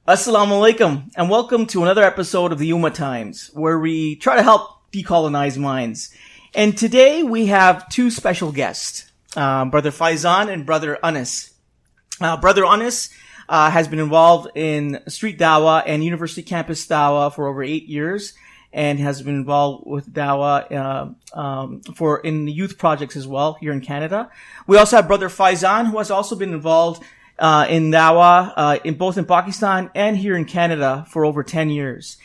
Assalamu alaikum, and welcome to another episode of the Ummah Times, where we try to help decolonize minds. And today we have two special guests, Brother Faizan and Brother Anis. Brother Anis has been involved in street Dawah and university campus Dawah for over 8 years, and has been involved with Dawah in the youth projects as well here in Canada. We also have Brother Faizan, who has also been involved in Dawah, both in Pakistan and here in Canada for over 10 years.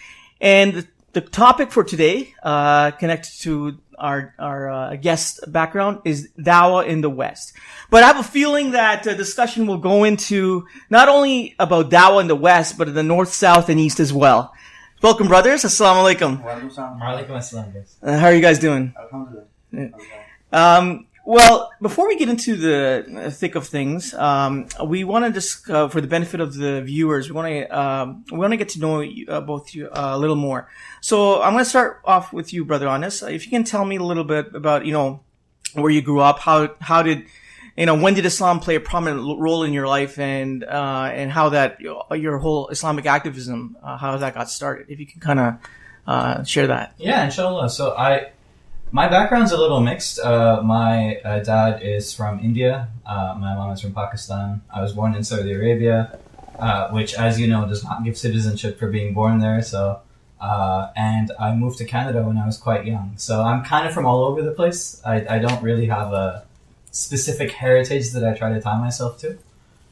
And the topic for today, connected to our guest background, is Dawah in the West. But I have a feeling that the discussion will go into not only about Dawah in the West, but in the North, South, and East as well. Welcome, brothers. Assalamu alaikum. Walaikum assalam, guys. How are you guys doing? Alhamdulillah. Well, before we get into the thick of things, we want to just, for the benefit of the viewers, we want to get to know both you a little more. So I'm going to start off with you, Brother Anis. If you can tell me a little bit about, where you grew up, how did, when did Islam play a prominent role in your life, and how that your whole Islamic activism, how that got started. If you can kind of share that. Yeah, inshallah. So my background's a little mixed. My dad is from India. My mom is from Pakistan. I was born in Saudi Arabia, which, as you know, does not give citizenship for being born there. So, and I moved to Canada when I was quite young. So I'm kind of from all over the place. I don't really have a specific heritage that I try to tie myself to.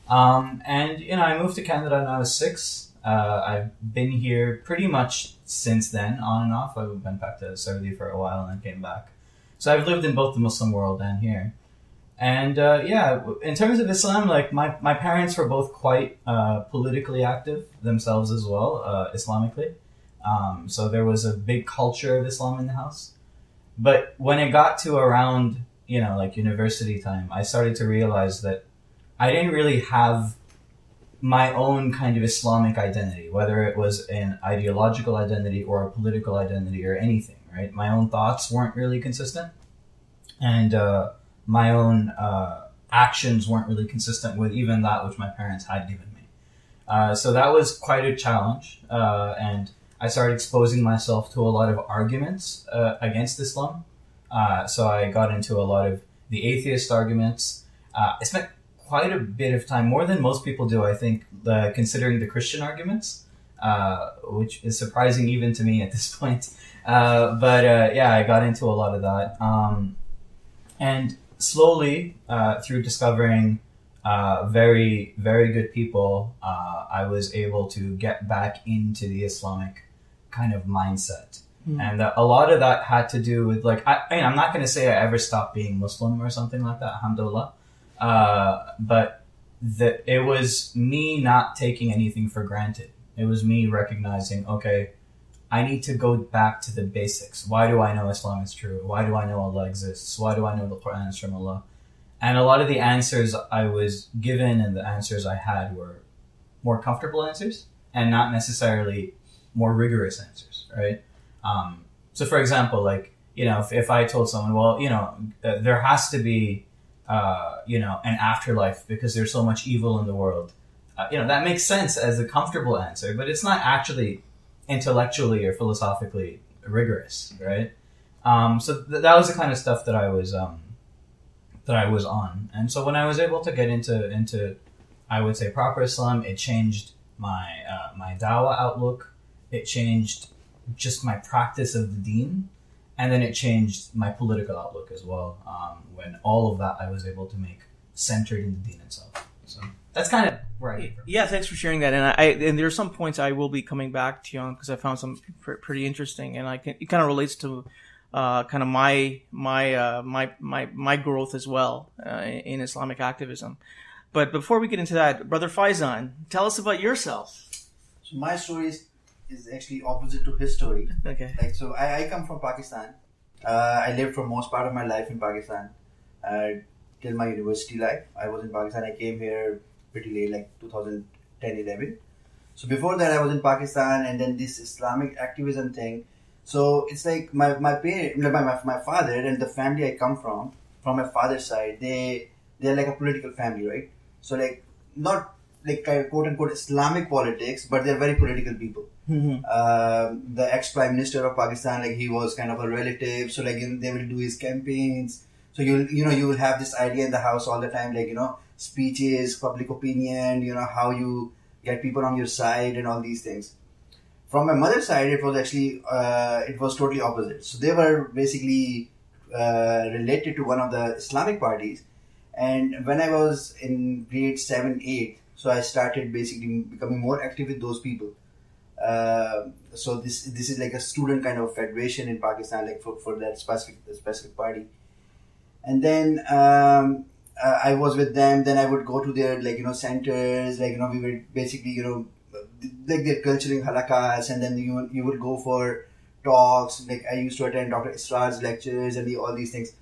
And I moved to Canada when I was 6. I've been here pretty much since then, on and off. I went back to Saudi for a while and then came back. So I've lived in both the Muslim world and here. And in terms of Islam, like my parents were both quite politically active themselves as well, Islamically. So there was a big culture of Islam in the house. But when it got to around, like university time, I started to realize that I didn't really have my own kind of Islamic identity, whether it was an ideological identity or a political identity or anything, right? My own thoughts weren't really consistent, and my own actions weren't really consistent with even that which my parents had given me. So that was quite a challenge, and I started exposing myself to a lot of arguments against Islam. So I got into a lot of the atheist arguments. I spent quite a bit of time, more than most people do, I think, considering the Christian arguments, which is surprising even to me at this point. But I got into a lot of that. And slowly, through discovering very, very good people, I was able to get back into the Islamic kind of mindset. And a lot of that had to do with, I'm not going to say I ever stopped being Muslim or something like that, alhamdulillah. But it was me not taking anything for granted. It was me recognizing, okay, I need to go back to the basics. Why do I know Islam is true? Why do I know Allah exists? Why do I know the Quran is from Allah? And a lot of the answers I was given and the answers I had were more comfortable answers and not necessarily more rigorous answers, right? So for example, if I told someone, there has to be an afterlife because there's so much evil in the world. That makes sense as a comfortable answer, but it's not actually intellectually or philosophically rigorous, right? So that was the kind of stuff that I was on. And so when I was able to get into I would say proper Islam, it changed my Dawah outlook. It changed just my practice of the deen. And then it changed my political outlook as well, when all of that I was able to make centered in the deen itself. So that's kind of where I came from. Yeah, thanks for sharing that. And there are some points I will be coming back to you on because I found some pretty interesting, and it kind of relates to kind of my growth as well in Islamic activism. But before we get into that, Brother Faizan, tell us about yourself. So my story is actually opposite to his story. Okay. I come from Pakistan. I lived for most part of my life in Pakistan till my university life. I was in Pakistan. I came here pretty late, like 2010-11. So before that, I was in Pakistan, and then this Islamic activism thing. So it's like my father and the family I come from my father's side, they're like a political family, right? So like quote unquote Islamic politics, but they're very political people. The ex-prime minister of Pakistan, like he was kind of a relative, so like they will do his campaigns. So you will have this idea in the house all the time, like speeches, public opinion, how you get people on your side and all these things. From my mother's side, it was actually it was totally opposite. So they were basically related to one of the Islamic parties. And when I was in grade 7, 8, so I started basically becoming more active with those people. So this is like a student kind of federation in Pakistan, like for that specific party. And then I was with them. Then I would go to their centers, we would basically like their cultural halakas, and then you would go for talks. Like I used to attend Dr. Israr's lectures and all these things.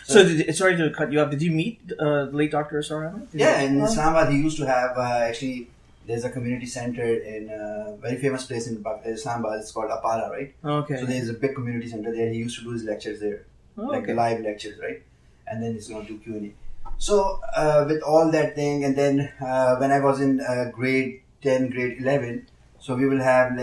Sorry to cut you off. Did you meet late Dr. Israr Ahmed? Yeah, in Islamabad he used to have actually. There's a community center in a very famous place in Islamabad. It's called Apara, right? Okay. So there's a big community center there. He used to do his lectures there, like live lectures, right? And then he's going to do Q&A. So with all that thing, and then when I was in grade 10, grade 11, so we will have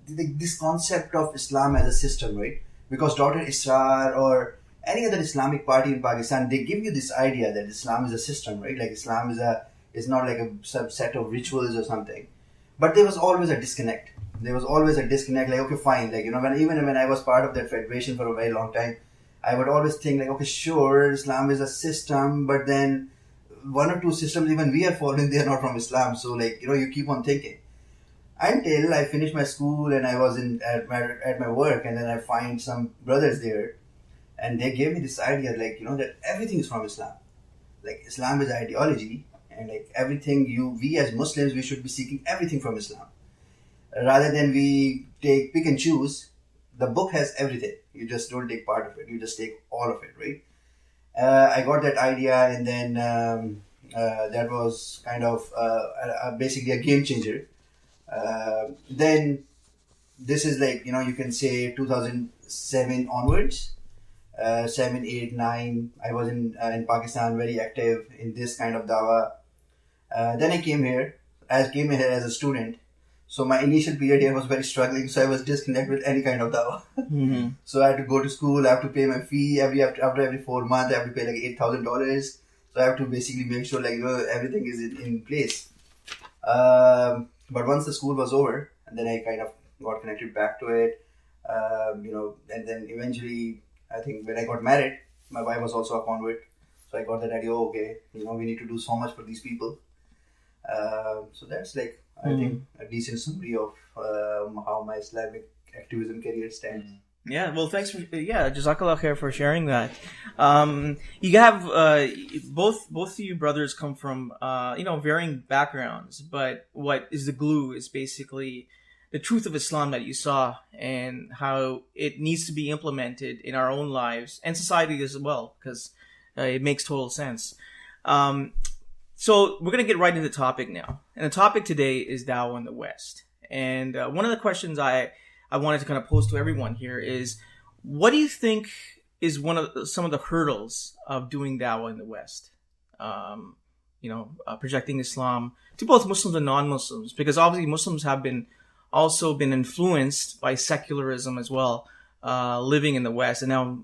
this concept of Islam as a system, right? Because Dr. Israr or any other Islamic party in Pakistan, they give you this idea that Islam is a system, right? Like Islam is not like a subset of rituals or something. But there was always a disconnect. Like, okay, fine. Like, even when I was part of that federation for a very long time, I would always think like, okay, sure, Islam is a system, but then one or two systems even we are following, they are not from Islam. So like, you keep on thinking. Until I finished my school and I was at my work, and then I find some brothers there. And they gave me this idea, like, that everything is from Islam. Like, Islam is ideology, and like everything we as Muslims, we should be seeking everything from Islam. Rather than we pick and choose, the book has everything. You just don't take part of it. You just take all of it, right? I got that idea, and then that was kind of basically a game changer. Then this is like, you can say 2007 onwards. 7, 8, 9, I was in Pakistan, very active in this kind of Dawah. Then I came here as a student. So my initial period here was very struggling. So I was disconnected with any kind of Dawah. Mm-hmm. So I had to go to school. I have to pay my fee after every 4 months. I have to pay like $8,000. So I have to basically make sure like everything is in place. But once the school was over, and then I kind of got connected back to it. And then eventually, I think when I got married, my wife was also a convert. So I got that idea, okay, we need to do so much for these people. So that's like, I think, a decent summary of how my Islamic activism career stands. Yeah, well, thanks for, Jazakallah khair for sharing that. You have, both of you brothers come from, varying backgrounds, but what is the glue is basically the truth of Islam that you saw and how it needs to be implemented in our own lives and society as well, because it makes total sense. So we're going to get right into the topic now. And the topic today is Dawah in the West. And one of the questions I wanted to kind of pose to everyone here is, what do you think is some of the hurdles of doing Dawah in the West? Projecting Islam to both Muslims and non-Muslims, because obviously Muslims have also been influenced by secularism as well, living in the West. And now,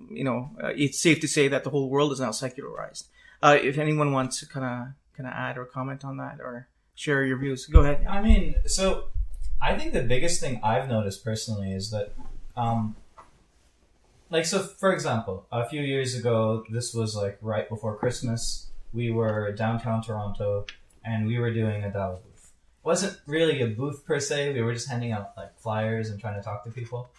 it's safe to say that the whole world is now secularized. If anyone wants to kind of add or comment on that or share your views, go ahead. I mean, so I think the biggest thing I've noticed personally is that, for example, a few years ago, this was like right before Christmas, we were downtown Toronto and we were doing a Dawah booth. Wasn't really a booth per se. We were just handing out like flyers and trying to talk to people.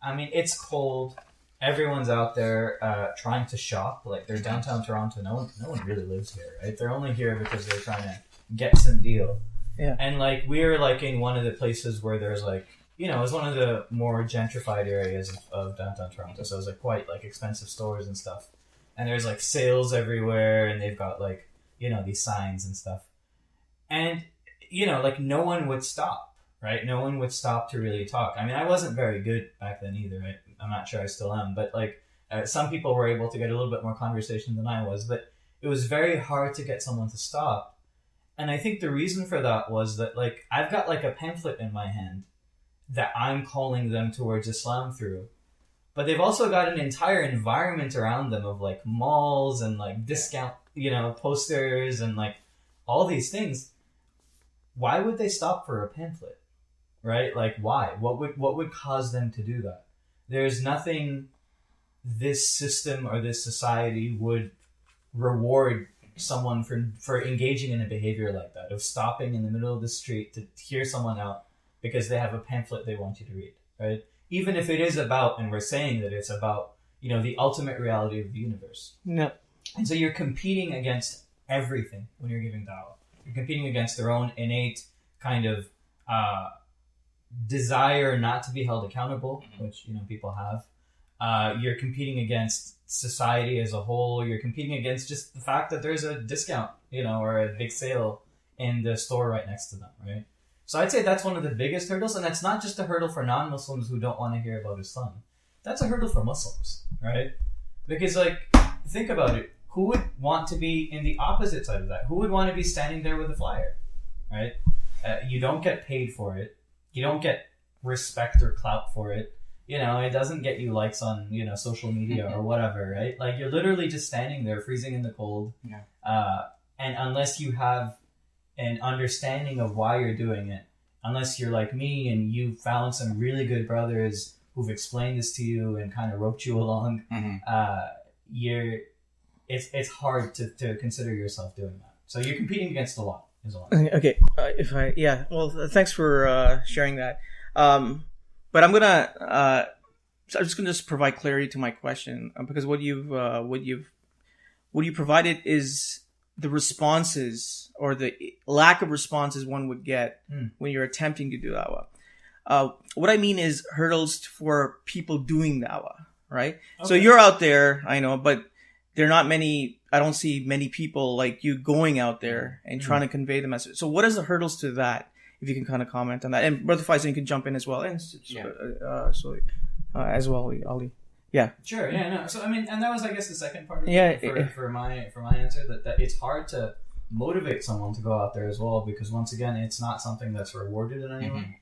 I mean, it's cold. Everyone's out there trying to shop. Like, they're downtown Toronto. No one really lives here, right? They're only here because they're trying to get some deal. Yeah. And like, we're like in one of the places where there's like, it was one of the more gentrified areas of downtown Toronto. So it was like quite like expensive stores and stuff. And there's like sales everywhere, and they've got like, these signs and stuff. And like, no one would stop, right? No one would stop to really talk. I mean, I wasn't very good back then either, right? I'm not sure I still am, but like, some people were able to get a little bit more conversation than I was, but it was very hard to get someone to stop. And I think the reason for that was that, like, I've got like a pamphlet in my hand that I'm calling them towards Islam through. But they've also got an entire environment around them of like malls and like discount, posters and like all these things. Why would they stop for a pamphlet? Right? Like, why? What would cause them to do that? There's nothing this system or this society would reward someone for engaging in a behavior like that, of stopping in the middle of the street to hear someone out because they have a pamphlet they want you to read, right? Even if it is about, and we're saying that it's about, the ultimate reality of the universe. No. And so you're competing against everything when you're giving dawah. You're competing against their own innate kind of desire not to be held accountable, which, people have. You're competing against society as a whole. You're competing against just the fact that there's a discount, or a big sale in the store right next to them, right? So I'd say that's one of the biggest hurdles, and that's not just a hurdle for non-Muslims who don't want to hear about Islam. That's a hurdle for Muslims, right? Because, like, think about it. Who would want to be in the opposite side of that? Who would want to be standing there with a flyer, right? You don't get paid for it. You don't get respect or clout for it. It doesn't get you likes on, social media or whatever, right? Like, you're literally just standing there freezing in the cold. Yeah. And unless you have an understanding of why you're doing it, unless you're like me and you found some really good brothers who've explained this to you and kind of roped you along, it's hard to consider yourself doing that. So you're competing against a lot, is all. Okay, well, thanks for sharing that. But I'm just gonna provide clarity to my question, because what you provided is the responses or the lack of responses one would get when you're attempting to do dawah. What I mean is hurdles for people doing dawah, right? Okay. So you're out there, I know, but there are not many. I don't see many people like you going out there and trying to convey the message. So what is the hurdles to that? If you can kind of comment on that, and Brother Faisal, you can jump in as well, and as well, Ali. Yeah. Sure. Yeah. No. So I mean, and that was, I guess, the second part of it for my answer, that it's hard to motivate someone to go out there as well, because once again, it's not something that's rewarded in any way.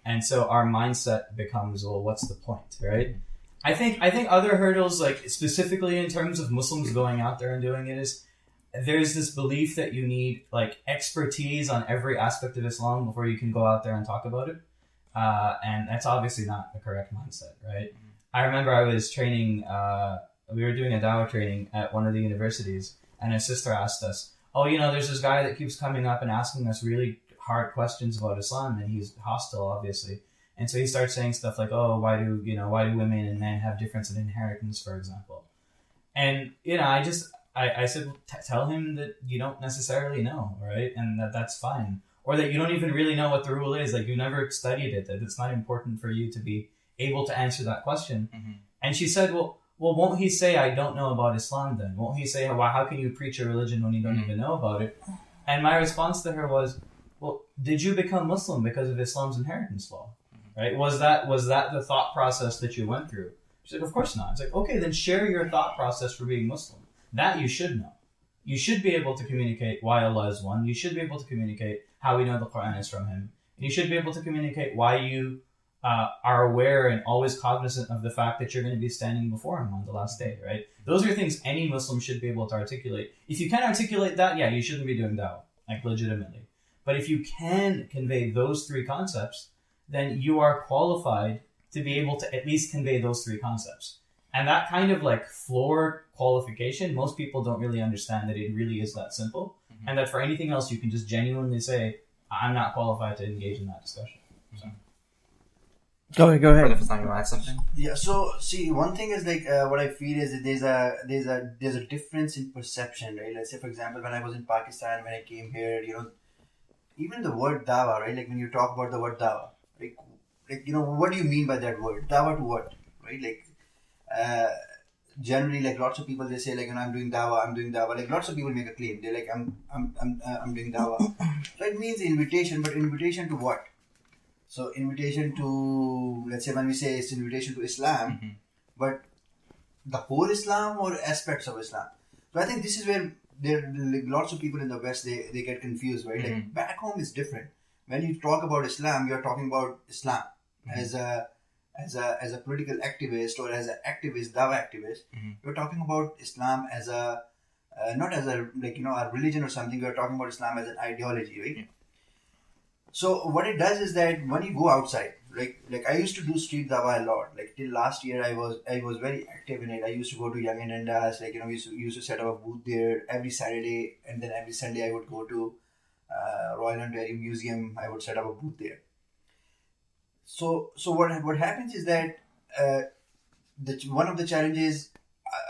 And so our mindset becomes, well, what's the point, right? I think other hurdles, like specifically in terms of Muslims going out there and doing it, is there's this belief that you need like expertise on every aspect of Islam before you can go out there and talk about it. And that's obviously not the correct mindset, right? I remember I was training, we were doing a dawah training at one of the universities, and a sister asked us, there's this guy that keeps coming up and asking us really hard questions about Islam, and he's hostile, obviously. And so he starts saying stuff like, why do women and men have difference in inheritance, for example? And, I said, tell him that you don't necessarily know, right? And that's fine. Or that you don't even really know what the rule is. Like, you never studied it. That it's not important for you to be able to answer that question. And she said, well, won't he say, I don't know about Islam then? Won't he say, well, how can you preach a religion when you don't even know about it? And my response to her was, well, did you become Muslim because of Islam's inheritance law? Right? Was that the thought process that you went through? She's like, of course not. It's like, okay, then share your thought process for being Muslim. That you should know. You should be able to communicate why Allah is one. You should be able to communicate how we know the Quran is from Him. And you should be able to communicate why you are aware and always cognizant of the fact that you're going to be standing before Him on the last day, right? Those are things any Muslim should be able to articulate. If you can't articulate that, yeah, you shouldn't be doing dawah, like legitimately. But if you can convey those three concepts, then you are qualified to be able to at least convey those three concepts. And that kind of like floor qualification, most people don't really understand that it really is that simple. And that for anything else, you can just genuinely say, I'm not qualified to engage in that discussion. So. Go ahead. You want to add something? Yeah. So see, one thing is like what I feel is that there's a difference in perception, right? Let's say, for example, when I was in Pakistan, when I came here, even the word dawah, right? Like when you talk about the word dawah, like what do you mean by that word? Dawah to what, right? Like generally, like lots of people, they say like, I'm doing dawah. Like lots of people make a claim. They're like, I'm doing dawah. So it means invitation, but invitation to what? So invitation to, let's say when we say it's invitation to Islam, but the whole Islam or aspects of Islam? So I think this is where lots of people in the West, they get confused, right? Like back home is different. When you talk about Islam, you're talking about Islam as a political activist or as an activist, Dawah activist. You're talking about Islam as a not as a a religion or something. We're talking about Islam as an ideology, right? So what it does is that when you go outside, like I used to do street Dawah a lot. Like till last year, I was very active in it. I used to go to Young India's, we used to set up a booth there every Saturday, and then every Sunday I would go to Royal Ontario Museum. I would set up a booth there. So what happens is that one of the challenges,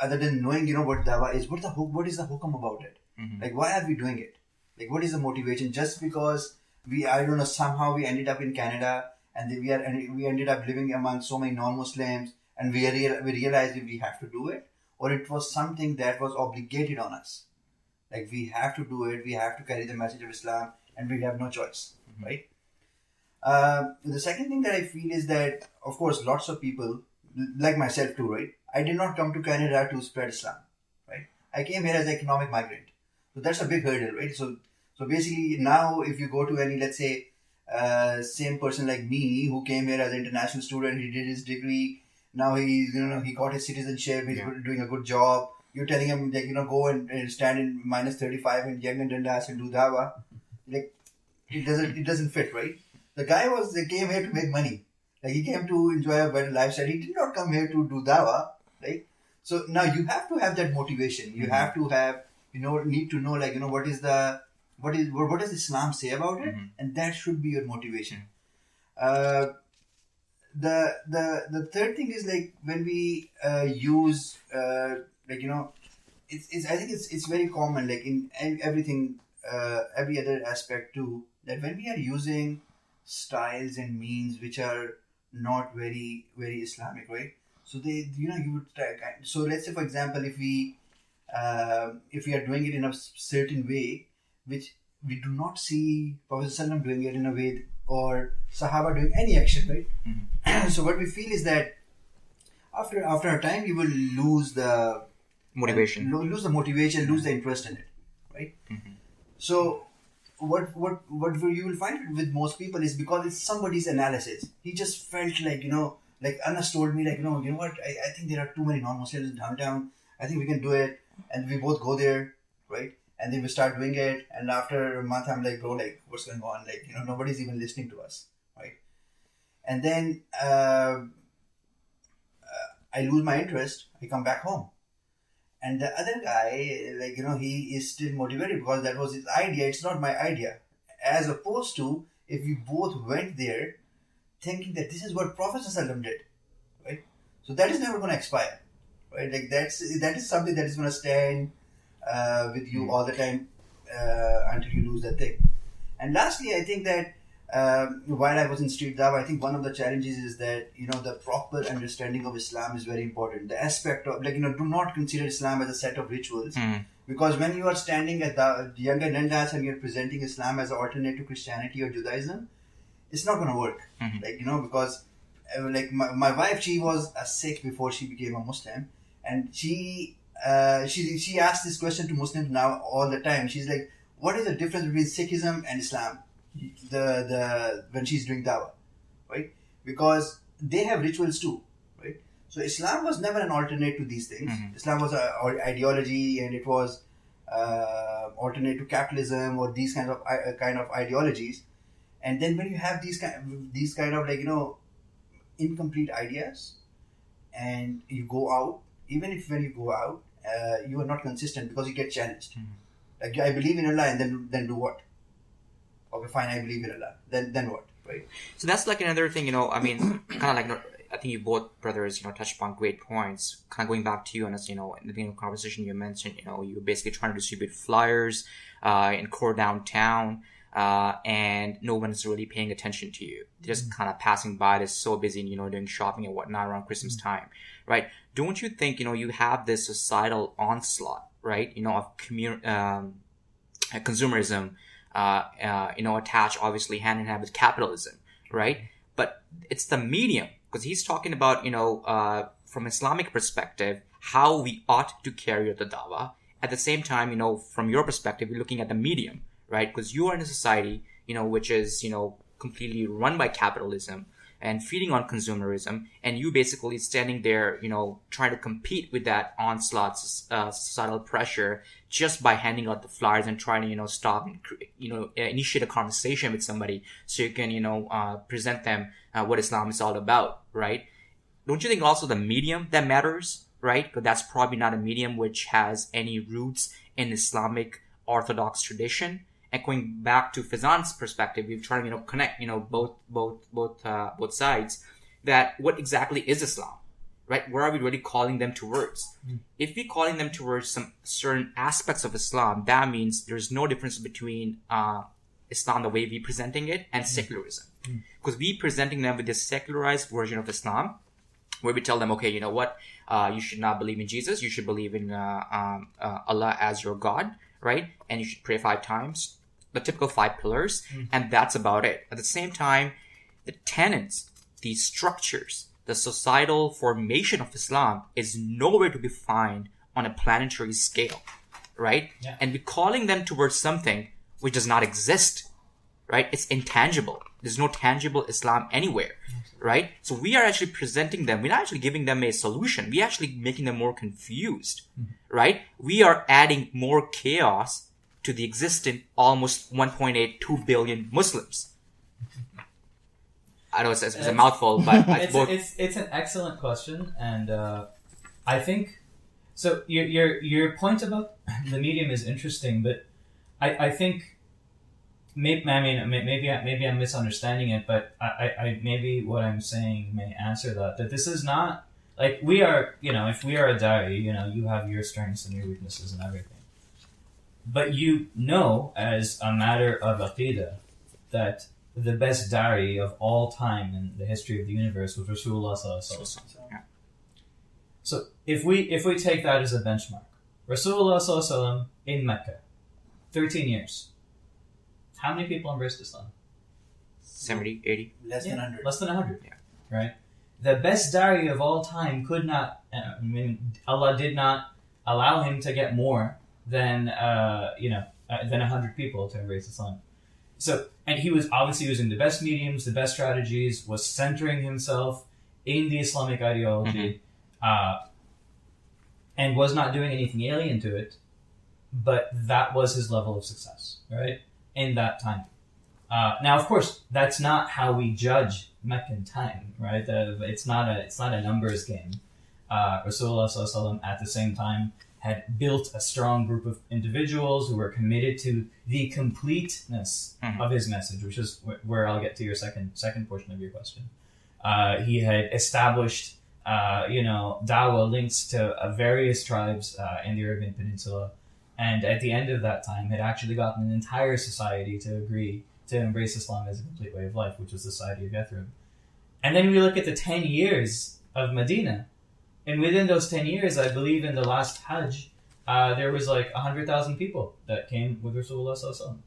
other than knowing what Dawah is, what is the hukam about it? Like why are we doing it? Like what is the motivation? Just because I don't know, somehow we ended up in Canada and we ended up living among so many non-Muslims, and we realized that we have to do it, or it was something that was obligated on us. Like we have to do it, we have to carry the message of Islam, and we have no choice, right? The second thing that I feel is that, of course, lots of people, like myself too, right? I did not come to Canada to spread Islam, right? I came here as an economic migrant. So that's a big hurdle, right? So basically now if you go to any, let's say, same person like me who came here as an international student, he did his degree, now he got his citizenship, he's doing a good job. You're telling him that, go and stand in minus 35 in Young and Dundas and do Dawah. Like, it doesn't fit, right? The guy came here to make money. Like, he came to enjoy a better lifestyle. He did not come here to do Dawah, right? So now you have to have that motivation. You have to have, need to know, what does Islam say about it? And that should be your motivation. The third thing is, like, when we use, I think it's very common, like in everything, every other aspect too, that when we are using styles and means which are not very, very Islamic, right? So you would try. So let's say, for example, if we are doing it in a certain way, which we do not see Prophet ﷺ doing it in a way, or Sahaba doing any action, right? So what we feel is that after a time, you will lose the motivation, lose the interest in it, right? So what you will find with most people is because it's somebody's analysis. He just felt like, like Anas told me, like, you know what, I think there are too many non-Muslims in downtown. I think we can do it. And we both go there, right? And then we start doing it. And after a month, I'm like, bro, like, what's going on? Like, nobody's even listening to us, right? And then I lose my interest. I come back home. And the other guy, like, he is still motivated because that was his idea. It's not my idea. As opposed to if we both went there thinking that this is what Prophet ﷺ did, right? So that is never going to expire, right? Like that is something that is going to stand with you all the time until you lose that thing. And lastly, I think that while I was in street Dawah, I think one of the challenges is that, the proper understanding of Islam is very important. The aspect of, like, do not consider Islam as a set of rituals. Because when you are standing at the Younger Nandas and you're presenting Islam as an alternate to Christianity or Judaism, it's not going to work. Like, because like my wife, she was a Sikh before she became a Muslim. And she asks this question to Muslims now all the time. She's like, what is the difference between Sikhism and Islam? When she's doing Dawah, right? Because they have rituals too, right? So Islam was never an alternate to these things. Islam was an ideology, and it was alternate to capitalism or these kind of ideologies. And then when you have these kind of like incomplete ideas, and you go out, even if when you go out, you are not consistent because you get challenged. Like, I believe in Allah, and then do what? Okay, fine, I believe in Allah. Then what, right? So that's like another thing, I mean, kind of like, I think you both brothers, touched upon great points. Kind of going back to you, and as in the beginning of the conversation, you mentioned, you were basically trying to distribute flyers in core downtown, and no one's really paying attention to you. They're just kind of passing by. They're so busy, doing shopping and whatnot around Christmas time, right? Don't you think, you have this societal onslaught, right? Of consumerism, attached obviously hand in hand with capitalism, right? But it's the medium, because he's talking about, from Islamic perspective, how we ought to carry out the Dawah, at the same time, from your perspective, you're looking at the medium, right? Because you are in a society, which is, completely run by capitalism and feeding on consumerism, and you basically standing there, trying to compete with that onslaught, societal pressure, just by handing out the flyers and trying to, stop and, initiate a conversation with somebody so you can, present them what Islam is all about, right? Don't you think also the medium that matters, right? Because that's probably not a medium which has any roots in Islamic Orthodox tradition. And going back to Fazan's perspective, we're trying to connect both sides. That what exactly is Islam, right? Where are we really calling them towards? If we're calling them towards some certain aspects of Islam, that means there's no difference between Islam, the way we're presenting it, and secularism, because we presenting them with this secularized version of Islam, where we tell them, okay, you know what, you should not believe in Jesus, you should believe in Allah as your God, right? And you should pray 5 times. The typical 5 pillars, and that's about it. At the same time, the tenets, the structures, the societal formation of Islam is nowhere to be found on a planetary scale, right? Yeah. And we're calling them towards something which does not exist, right? It's intangible. There's no tangible Islam anywhere, right? So we are actually presenting them. We're not actually giving them a solution. We're actually making them more confused, right? We are adding more chaos to the existing almost 1.82 billion Muslims. I know it's a mouthful, but it's an excellent question, and I think so. Your point about the medium is interesting, but I think maybe I'm misunderstanding it, but I maybe what I'm saying may answer that. That this is not like we are. If we are a da'i, you have your strengths and your weaknesses and everything. But as a matter of aqidah, that the best da'i of all time in the history of the universe was Rasulullah sallallahu alaihi wasallam. So if we take that as a benchmark, Rasulullah sallallahu alaihi wasallam in Mecca, 13 years. How many people embraced Islam? 70, 80? Less than 100. Less than 100, right? The best da'i of all time could not, Allah did not allow him to get more than 100 people to embrace Islam. So, and he was obviously using the best mediums, the best strategies, was centering himself in the Islamic ideology, and was not doing anything alien to it, but that was his level of success, right? In that time. Now, of course, that's not how we judge Meccan time, right? It's not a numbers game. Rasulullah sallallahu alaihi wasallam at the same time had built a strong group of individuals who were committed to the completeness of his message, which is where I'll get to your second portion of your question. He had established, Dawah links to various tribes in the Arabian Peninsula, and at the end of that time had actually gotten an entire society to agree to embrace Islam as a complete way of life, which was the society of Yathrib. And then we look at the 10 years of Medina. And within those 10 years, I believe in the last Hajj, there was like 100,000 people that came with Rasulullah sallallahu alaihi wasallam.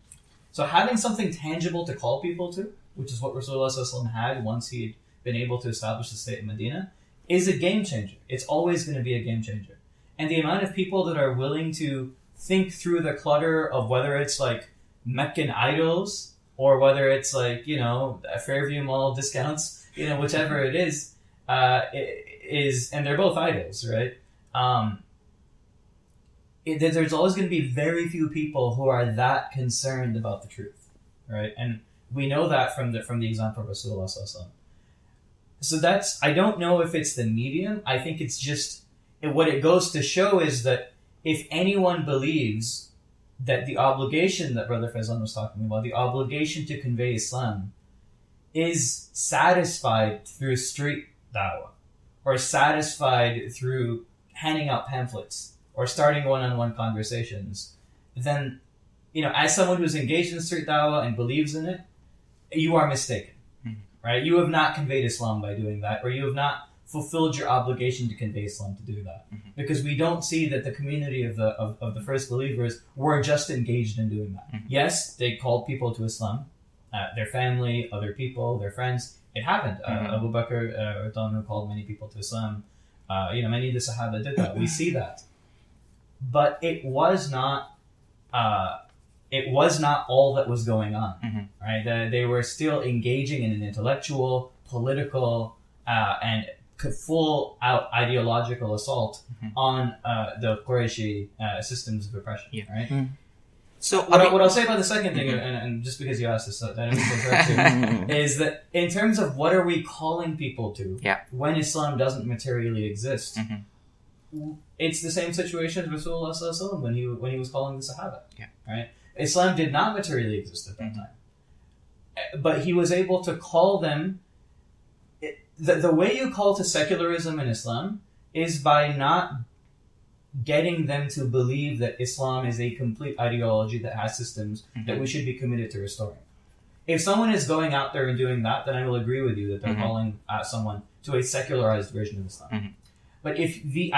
So having something tangible to call people to, which is what Rasulullah sallallahu alaihi wasallam had once he had been able to establish the state of Medina, is a game changer. It's always going to be a game changer. And the amount of people that are willing to think through the clutter of whether it's like Meccan idols or whether it's like, Fairview Mall discounts, whichever it is, and they're both idols, right? There's always going to be very few people who are that concerned about the truth, right? And we know that from the example of Rasulullah sallallahu alaihi wasallam. So I don't know if it's the medium. I think it's just what it goes to show is that if anyone believes that the obligation that Brother Faizan was talking about, the obligation to convey Islam, is satisfied through street dawah, or satisfied through handing out pamphlets, or starting one-on-one conversations, then, as someone who's engaged in street dawah and believes in it, you are mistaken, right? You have not conveyed Islam by doing that, or you have not fulfilled your obligation to convey Islam to do that. Because we don't see that the community of the first believers were just engaged in doing that. Yes, they called people to Islam, their family, other people, their friends. It happened. Abu Bakr called many people to Islam. Many of the Sahaba did that. We see that. but it was not all that was going on, right? They were still engaging in an intellectual, political, and full out ideological assault on the Qurayshi systems of oppression, right? So what I'll say about the second thing, and just because you asked this, I don't need to interrupt you, is that in terms of what are we calling people to when Islam doesn't materially exist, it's the same situation as Rasulullah Sallallahu Alaihi Wasallam when he was calling the Sahaba, right? Islam did not materially exist at that time, but he was able to call them. The way you call to secularism in Islam is by not getting them to believe that Islam is a complete ideology that has systems that we should be committed to restoring. If someone is going out there and doing that, then I will agree with you that they're calling someone to a secularized version of Islam. But if the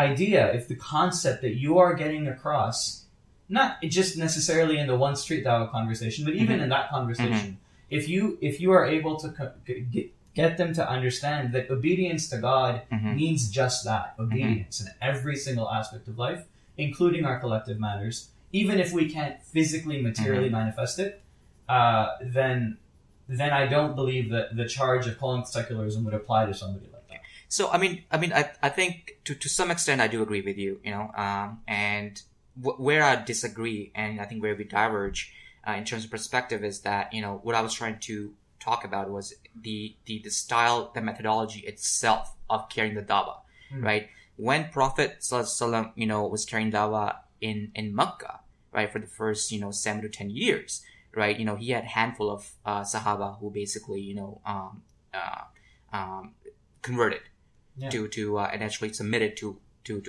concept that you are getting across, not just necessarily in the one street dawah conversation, but even in that conversation, if you are able to get them to understand that obedience to God means just that, obedience in every single aspect of life, including our collective matters, even if we can't physically, materially manifest it, then I don't believe that the charge of calling secularism would apply to somebody like that. So, I think to some extent I do agree with you, and where I disagree, and I think where we diverge in terms of perspective is that, what I was trying to talk about was the style, the methodology itself of carrying the dawah, right? When Prophet Sallallahu Alaihi Wasallam, was carrying dawah in Makkah, right, for the first, 7 to 10 years, right? He had a handful of Sahaba who basically, converted to and actually submitted to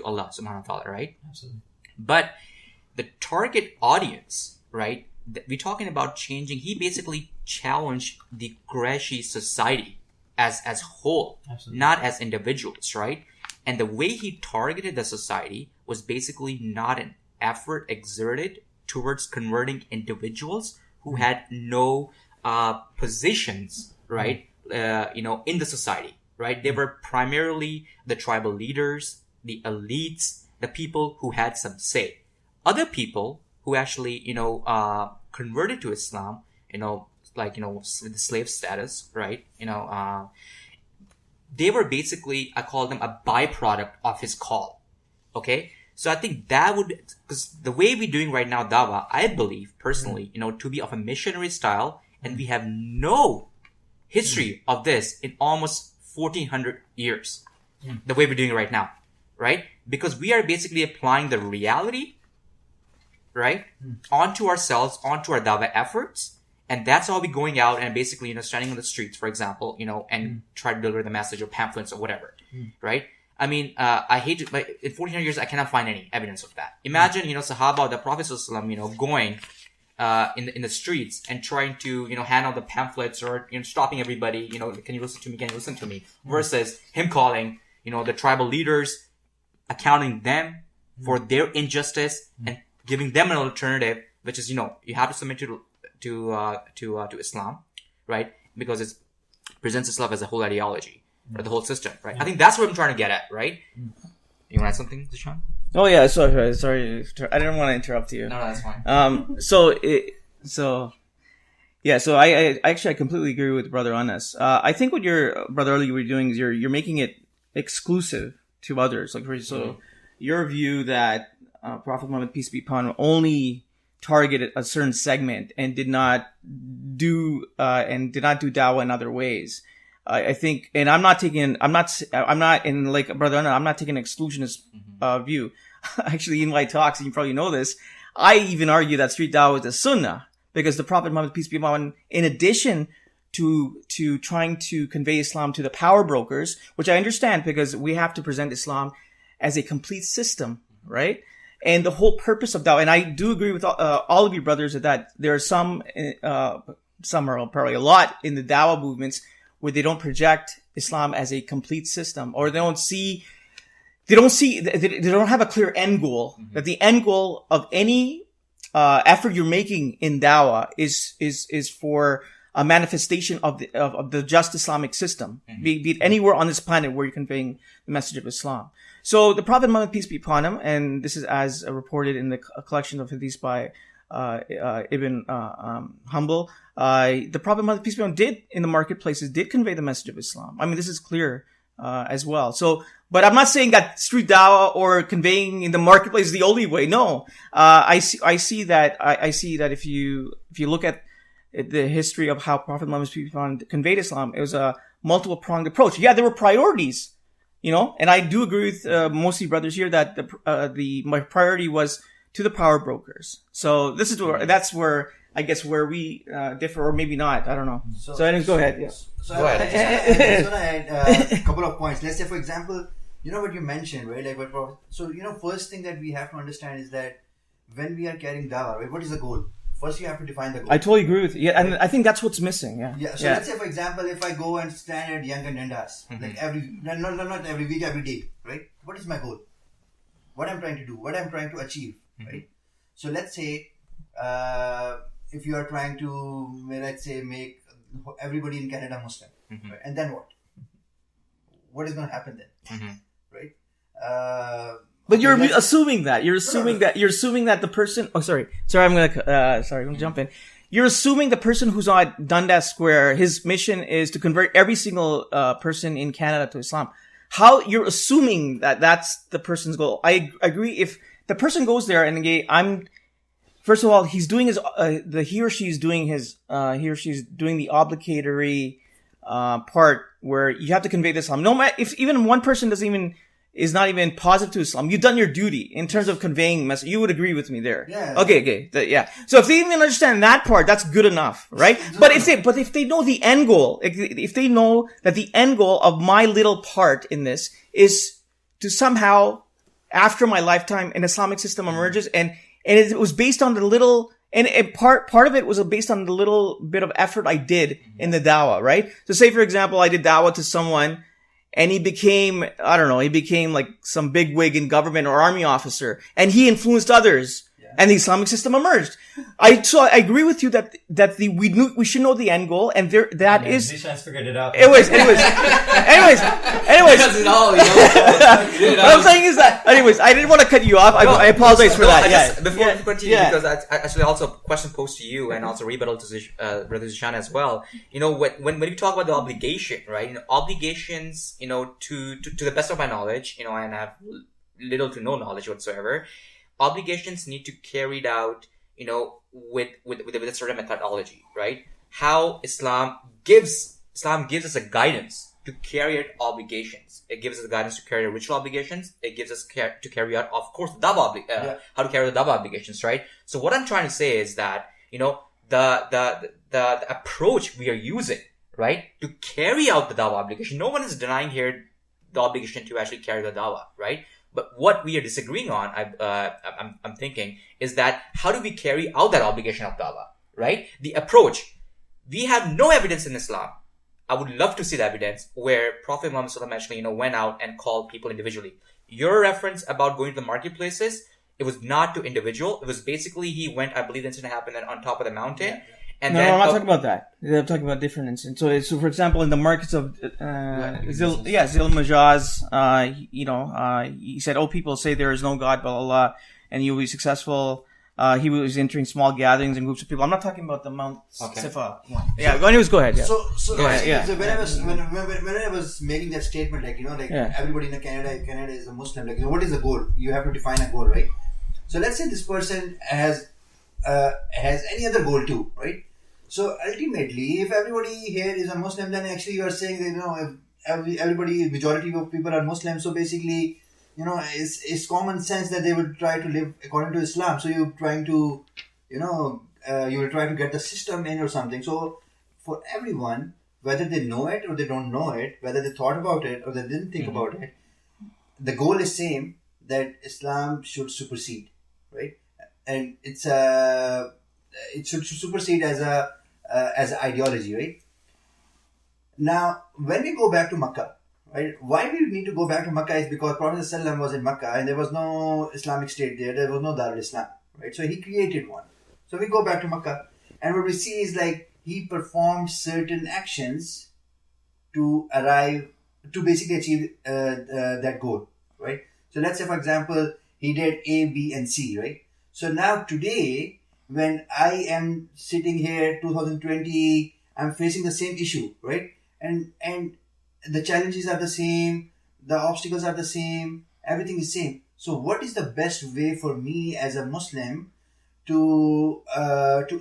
Allah Subhanahu wa Taala, right? Absolutely. But the target audience, right? We're talking about changing. He basically challenged the Qurayshi society as whole, not as individuals, right? And the way he targeted the society was basically not an effort exerted towards converting individuals who had no positions, right? In the society, right? They were primarily the tribal leaders, the elites, the people who had some say. Other people who actually, converted to Islam, with the slave status, right? They were basically, I call them a byproduct of his call. Okay? So I think that would, because the way we're doing right now, Dawah, I believe personally, to be of a missionary style, and we have no history of this in almost 1400 years. The way we're doing it right now, right? Because we are basically applying the reality, right, onto ourselves, onto our dawah efforts, and that's how we're going out and basically, standing on the streets, for example, and try to deliver the message or pamphlets or whatever, right? I hate it, like, in 1400 years, I cannot find any evidence of that. Imagine, Sahaba, the Prophet ﷺ, going in the streets and trying to, hand out the pamphlets or, stopping everybody, can you listen to me, can you listen to me, versus him calling, the tribal leaders, accounting them for their injustice and giving them an alternative, which is, you have to submit to Islam, right? Because it presents itself as a whole ideology or the whole system, right? I think that's what I'm trying to get at, right? You want to add something, Zishan? Oh yeah, sorry. I didn't want to interrupt you. No, that's fine. I actually completely agree with Brother Anas. I think what your brother earlier were doing is you're making it exclusive to others. Your view that Prophet Muhammad, peace be upon him, only targeted a certain segment and did not do dawah in other ways. I think, and I'm not in like Brother Anna, I'm not taking an exclusionist view. Actually, in my talks, and you probably know this, I even argue that street dawah is a sunnah, because the Prophet Muhammad, peace be upon him, in addition to trying to convey Islam to the power brokers, which I understand because we have to present Islam as a complete system, right? And the whole purpose of dawah, and I do agree with all of you brothers that there are some are probably a lot in the dawah movements where they don't project Islam as a complete system, or they don't have a clear end goal. That the end goal of any effort you're making in dawah is for a manifestation of the just Islamic system, be it anywhere on this planet where you're conveying the message of Islam. So the Prophet Muhammad, peace be upon him, and this is as reported in the collection of hadiths by Ibn Hanbal, the Prophet Muhammad, peace be upon him, in the marketplaces did convey the message of Islam. I mean, this is clear as well. So, but I'm not saying that street dawah or conveying in the marketplace is the only way. No, I see that if you look at the history of how Prophet Muhammad, peace be upon him, conveyed Islam, it was a multiple pronged approach. Yeah, there were priorities. And I do agree with most of you brothers here that my priority was to the power brokers. So that's where I guess where we differ, or maybe not. I don't know. So anyways, go ahead. Yes. So Go ahead. I just want to add a couple of points. Let's say, for example, what you mentioned, right? Like so first thing that we have to understand is that when we are carrying dawah, right, what is the goal? First, you have to define the goal. I totally agree with you. Yeah, and I think that's what's missing. Yeah. Yeah. So let's say, for example, if I go and stand at Young and Nendas, like not every week, every day, right? What is my goal? What I'm trying to do? What I'm trying to achieve, right? So let's say, if you are trying to, let's say, make everybody in Canada Muslim, right? And then what? What is going to happen then, right? But you're assuming that. You're assuming that the person. Oh, sorry. I'm gonna jump in. You're assuming the person who's on Dundas Square, his mission is to convert every single person in Canada to Islam. How you're assuming that that's the person's goal? I agree. If the person goes there and first of all, he's doing he or she's doing the obligatory part where you have to convey this Islam. No matter if even one person is not even positive to Islam, you've done your duty in terms of conveying message. You would agree with me there. Yeah. Okay. Yeah. So if they even understand that part, that's good enough, right? But if they know the end goal, if they know that the end goal of my little part in this is to somehow, after my lifetime, an Islamic system emerges, and it was based on the little, and part of it was based on the little bit of effort I did in the dawah, right? So say, for example, I did dawah to someone, and he became like some bigwig in government or army officer, and he influenced others, and the Islamic system emerged. I agree with you that we should know the end goal, and Zishan's figured it out. Anyways. Does it all, What I'm saying is that, anyways, I didn't want to cut you off. I apologize for that. Before we continue, because that's actually also a question posed to you and also rebuttal to Brother Zishan as well. When we talk about the obligation, right? Obligations, to the best of my knowledge, and I have little to no knowledge whatsoever, obligations need to carry it out, with a certain methodology, right? How Islam gives us a guidance to carry out obligations. It gives us a guidance to carry out ritual obligations. It gives us to carry out, of course, how to carry out the dawah obligations, right? So what I'm trying to say is that, the approach we are using, right, to carry out the dawah obligation, no one is denying here the obligation to actually carry the dawah, right? But what we are disagreeing on, I'm thinking, is that how do we carry out that obligation of dawah, right? The approach. We have no evidence in Islam. I would love to see the evidence where Prophet Muhammad SAW actually, went out and called people individually. Your reference about going to the marketplaces, it was not to individual. It was basically he went, I believe the incident happened on top of the mountain. Yeah. I'm not talking about that. I'm talking about different incidents. So for example, in the markets of Zil Majaz, he said, people say there is no God but Allah, and you will be successful. He was entering small gatherings and groups of people. I'm not talking about the Mount Sifa one. Yeah, anyways, go ahead. Yeah. So ahead, when I was making that statement, everybody in Canada is a Muslim. What is the goal? You have to define a goal, right? So let's say this person has any other goal too, right? So ultimately, if everybody here is a Muslim, then actually you are saying that if majority of people are Muslim, so basically, it's common sense that they would try to live according to Islam. So you're trying to, you will try to get the system in or something. So for everyone, whether they know it or they don't know it, whether they thought about it or they didn't think about it, the goal is same, that Islam should supersede, right? And it should supersede as an ideology, right? Now, when we go back to Makkah, right? Why we need to go back to Makkah is because Prophet ﷺ was in Makkah and there was no Islamic state there. There was no Darul Islam, right? So he created one. So we go back to Makkah, and what we see is he performed certain actions to basically achieve that goal, right? So let's say, for example, he did A, B, and C, right? So now today, when I am sitting here, 2020, I'm facing the same issue, right? And the challenges are the same, the obstacles are the same, everything is same. So what is the best way for me as a Muslim to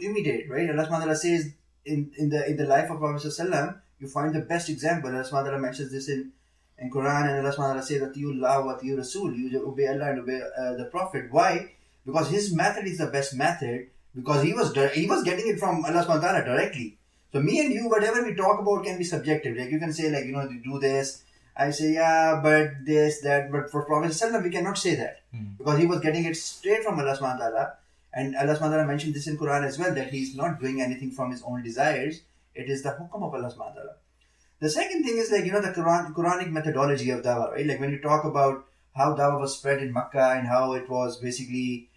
imitate, right? Allah subhanahu wa ta'ala says in the life of Prophet sallallahu, you find the best example. Allah subhanahu wa ta'ala mentions this in Quran, and Allah subhanahu wa ta'ala says that Atiullah wa Atiur Rasul, you obey Allah and obey the Prophet. Why? Because his method is the best method, because he was getting it from Allah subhanahu wa ta'ala directly. So me and you, whatever we talk about can be subjective. Like you can say, like, you do this. I say, yeah, but this, that. But for Prophet sallallahu, we cannot say that, because he was getting it straight from Allah subhanahu wa ta'ala. And Allah subhanahu wa ta'ala mentioned this in Quran as well, that he's not doing anything from his own desires. It is the hukum of Allah subhanahu wa ta'ala. The second thing is, like, the Quranic methodology of Dawah, right? Like when you talk about how Dawah was spread in Makkah and how it was basically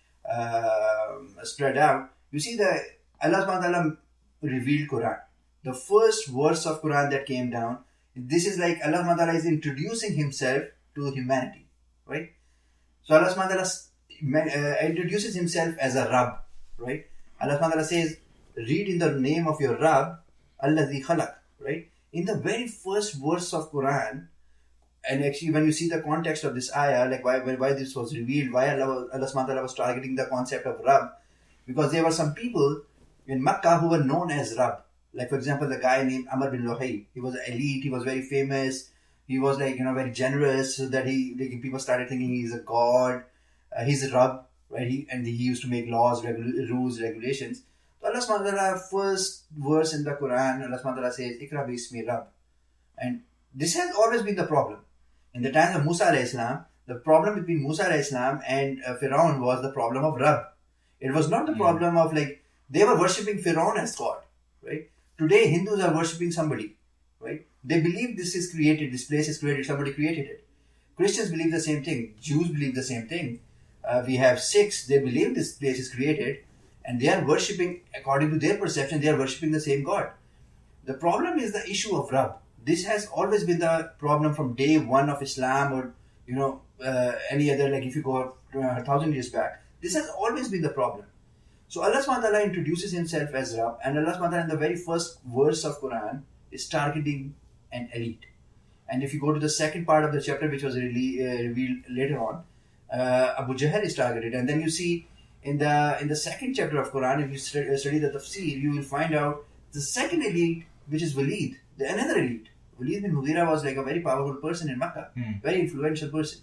spread out, you see that Allah subhanahu wa ta'ala revealed Quran. The first verse of Quran that came down, this is like Allah subhanahu wa ta'ala is introducing himself to humanity, right? So Allah subhanahu wa ta'ala introduces himself as a Rabb, right? Allah subhanahu wa ta'ala says, read in the name of your Rabb, Alladhi khalaq, right? In the very first verse of Quran, and actually when you see the context of this ayah, like why this was revealed, why Allah subhanahu wa ta'ala was targeting the concept of Rabb, because there were some people in Makkah who were known as Rabb. Like for example, the guy named Amr bin Luhay, he was an elite, he was very famous, he was like, very generous, so that people started thinking he's a god, he's a Rabb, right? He used to make laws, rules, regulations. So Allah subhanahu wa ta'ala, first verse in the Quran, Allah subhanahu wa ta'ala says, Ikra bi ismi Rabb. And this has always been the problem. In the times of Musa alayhi salam, the problem between Musa alayhi salam and Pharaoh was the problem of Rabb. It was not the problem of, like, they were worshipping Pharaoh as God, right? Today, Hindus are worshipping somebody, right? They believe this is created, this place is created, somebody created it. Christians believe the same thing. Jews believe the same thing. We have Sikhs, they believe this place is created, and they are worshipping, according to their perception, they are worshipping the same God. The problem is the issue of Rabb. This has always been the problem from day one of Islam, or, any other, like if you go 1,000 years back. This has always been the problem. So Allah subhanahu wa ta'ala introduces himself as Rabb, and Allah subhanahu wa ta'ala in the very first verse of Quran is targeting an elite. And if you go to the second part of the chapter, which was revealed later on, Abu Jahl is targeted. And then you see in the second chapter of Quran, if you study the tafsir, you will find out the second elite, which is Walid, another elite. Walid bin Mughira was like a very powerful person in Makkah, very influential person.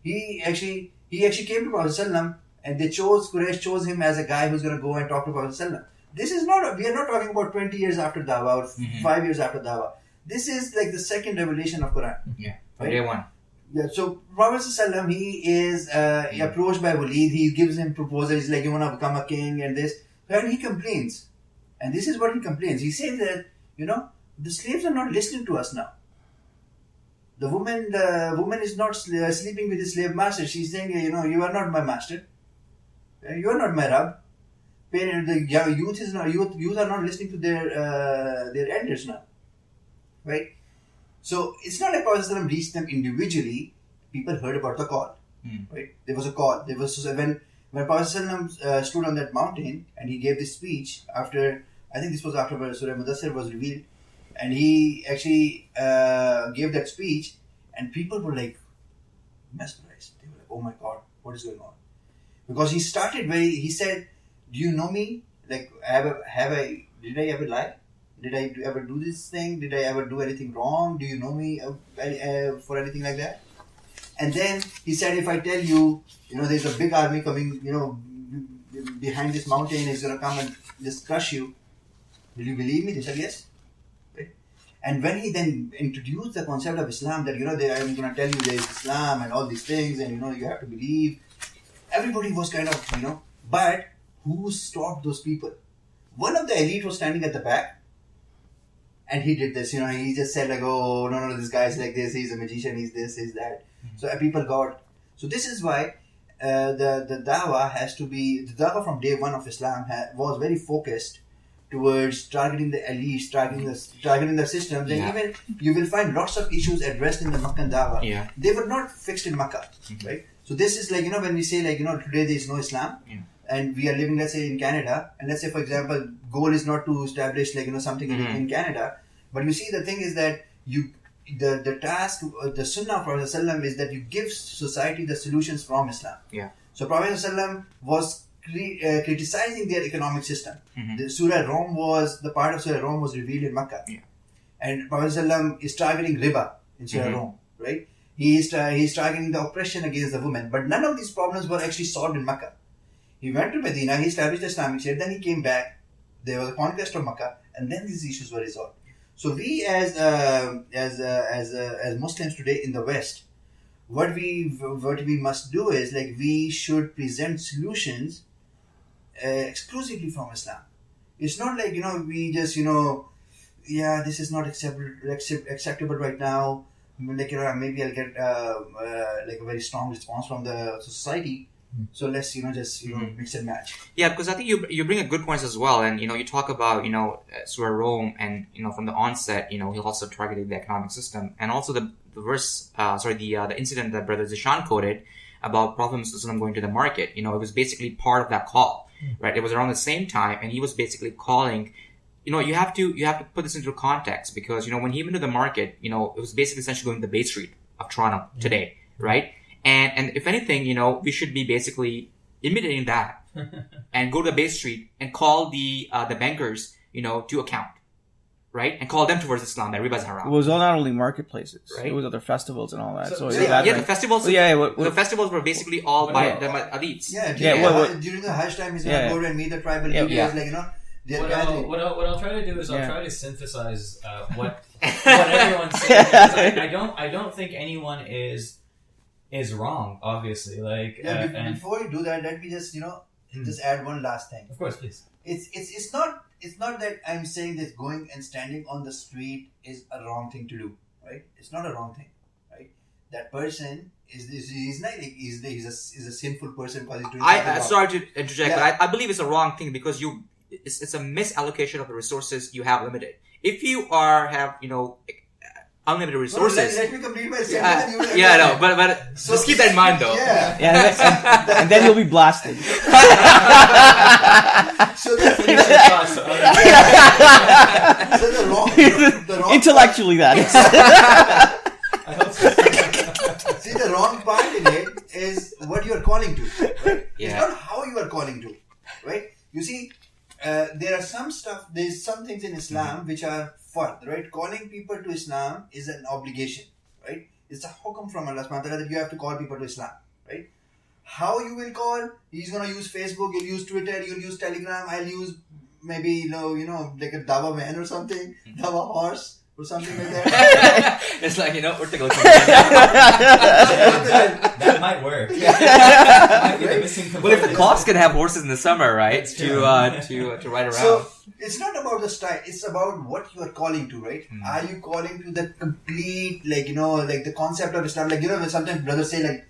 He actually came to Prophet ﷺ, and Quraysh chose him as a guy who's going to go and talk to Prophet ﷺ. We are not talking about 20 years after Dawah or 5 years after Dawah. This is like the second revelation of Quran. Yeah, right? Day one. Yeah, so Prophet ﷺ, he is approached by Walid. He gives him proposals. He's like, you want to become a king and this. And he complains. And this is what he complains. He says that, the slaves are not listening to us now. The woman is not sleeping with the slave master. She's saying, you are not my master. You are not my Rabb. The youth are not listening to their elders now. Right? So it's not like Prophet ﷺ reached them individually. People heard about the call. Right? There was a call. There was when Prophet ﷺ stood on that mountain and he gave this speech after, I think this was after Surah Mudassir was revealed, and he actually gave that speech, and people were like mesmerized. They were like, oh my God, what is going on? Because he said, do you know me? Like, did I ever lie? Did I ever do this thing? Did I ever do anything wrong? Do you know me for anything like that? And then he said, if I tell you, there's a big army coming, behind this mountain, is going to come and just crush you, will you believe me? They said, yes. Right? And when he then introduced the concept of Islam, that, I'm going to tell you there is Islam and all these things, and, you have to believe, everybody was kind of, but who stopped those people? One of the elite was standing at the back, and he did this, he just said like, oh, no, this guy's like this, he's a magician, he's this, he's that. So people got, so this is why the dawah has to be, the dawah from day one of Islam was very focused towards targeting the elites, targeting the systems, and even you will find lots of issues addressed in the Makkah Dawah. Yeah. They were not fixed in Makkah, right? So this is like, when we say like, today there is no Islam, and we are living, let's say, in Canada, and let's say, for example, goal is not to establish like, something in Canada, but you see the thing is that the task, the sunnah of Prophet ﷺ is that you give society the solutions from Islam. Yeah. So Prophet ﷺ was criticizing their economic system. The the part of Surah Rum was revealed in Makkah. Yeah. And Prophet ﷺ is targeting riba in Surah Rum, right? He is targeting the oppression against the women. But none of these problems were actually solved in Makkah. He went to Medina, he established the Islamic State, then he came back, there was a conquest of Makkah, and then these issues were resolved. So we as Muslims today in the West, what we must do is like we should present solutions exclusively from Islam. It's not like we just this is not acceptable right now. Like maybe I'll get like a very strong response from the society. So let's just mix and match. Yeah, because I think you bring a good points as well, and you talk about Surah Rome, and from the onset he also targeted the economic system, and also the verse the incident that Brother Zishan quoted about Prophet Muhammad going to the market. It was basically part of that call, right? It was around the same time, and he was basically calling. You have to put this into context, because when he went to the market, it was basically essentially going to the Bay Street of Toronto today, right? And if anything, we should be basically imitating that and go to the Bay Street and call the bankers, to account, right? And call them towards Islam, that riba is haram. It was not only marketplaces, right? It was other festivals and all that. The festivals. The festivals were basically all by the elites. During the Hajj time, he's going to go and meet the tribal leaders, What I'll try to do is I'll try to synthesize what everyone's saying. I don't think anyone is wrong, obviously. Before you do that, let me just just add one last thing. Of course, please. It's not that I'm saying that going and standing on the street is a wrong thing to do, right? It's not a wrong thing, right? That person he's a sinful person because he's doing. Sorry to interject, but I believe it's a wrong thing because it's a misallocation of the resources you have limited. If you have unlimited resources. Let me complete my sentence. But just keep that in mind, though. And then you'll be blasted. So the wrong intellectually that is. I hope so. See, the wrong part in it is what you are calling to, right? Yeah. It's not how you are calling to, right? You see, there's some things in Islam which are fard, right? Calling people to Islam is an obligation, right? It's a hukam from Allah subhanahu wa ta'ala that you have to call people to Islam, right? How you will call? He's going to use Facebook, he'll use Twitter, you'll use Telegram, I'll use maybe, like a Dawah man or something, Dawah horse or something like that. It's like, that might work. Well, if the cops can have horses in the summer, right? To ride around. So it's not about the style, it's about what you are calling to, right? Are you calling to the complete, like the concept of Islam? Like, when sometimes brothers say, like,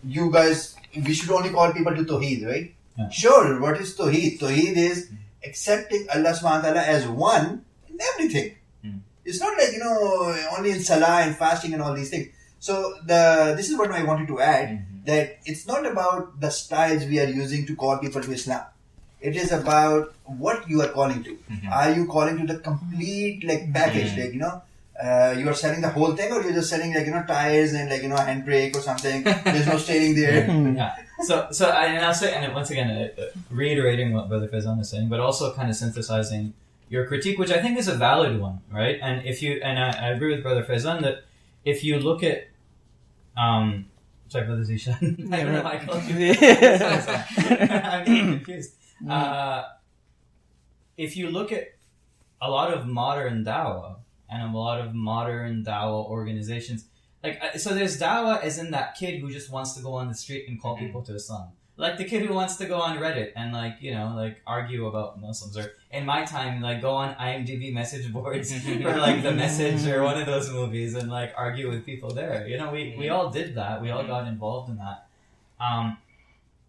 you guys, we should only call people to Tawheed, right? Yeah. Sure, what is Tawheed? Tawheed is accepting Allah subhanahu wa ta'ala as one in everything. It's not like, only in Salah and fasting and all these things. So this is what I wanted to add, that it's not about the styles we are using to call people to Islam. It is about what you are calling to. Are you calling to the complete package? You are selling the whole thing, or you're just selling tires and a handbrake or something. There's no steering there. Yeah. So I'll say, and once again, reiterating what Brother Faizan is saying, but also kind of synthesizing your critique, which I think is a valid one, right? And I agree with Brother Faizan that if you look at, sorry, Brother Zishan, I don't know why I called you. I'm getting confused. If you look at a lot of modern Dawah and a lot of modern Dawah organizations, so there's Dawah as in that kid who just wants to go on the street and call people to Islam. Like the kid who wants to go on Reddit and argue about Muslims, or in my time, go on IMDb message boards for The Message or one of those movies and argue with people there. We all did that. We all got involved in that.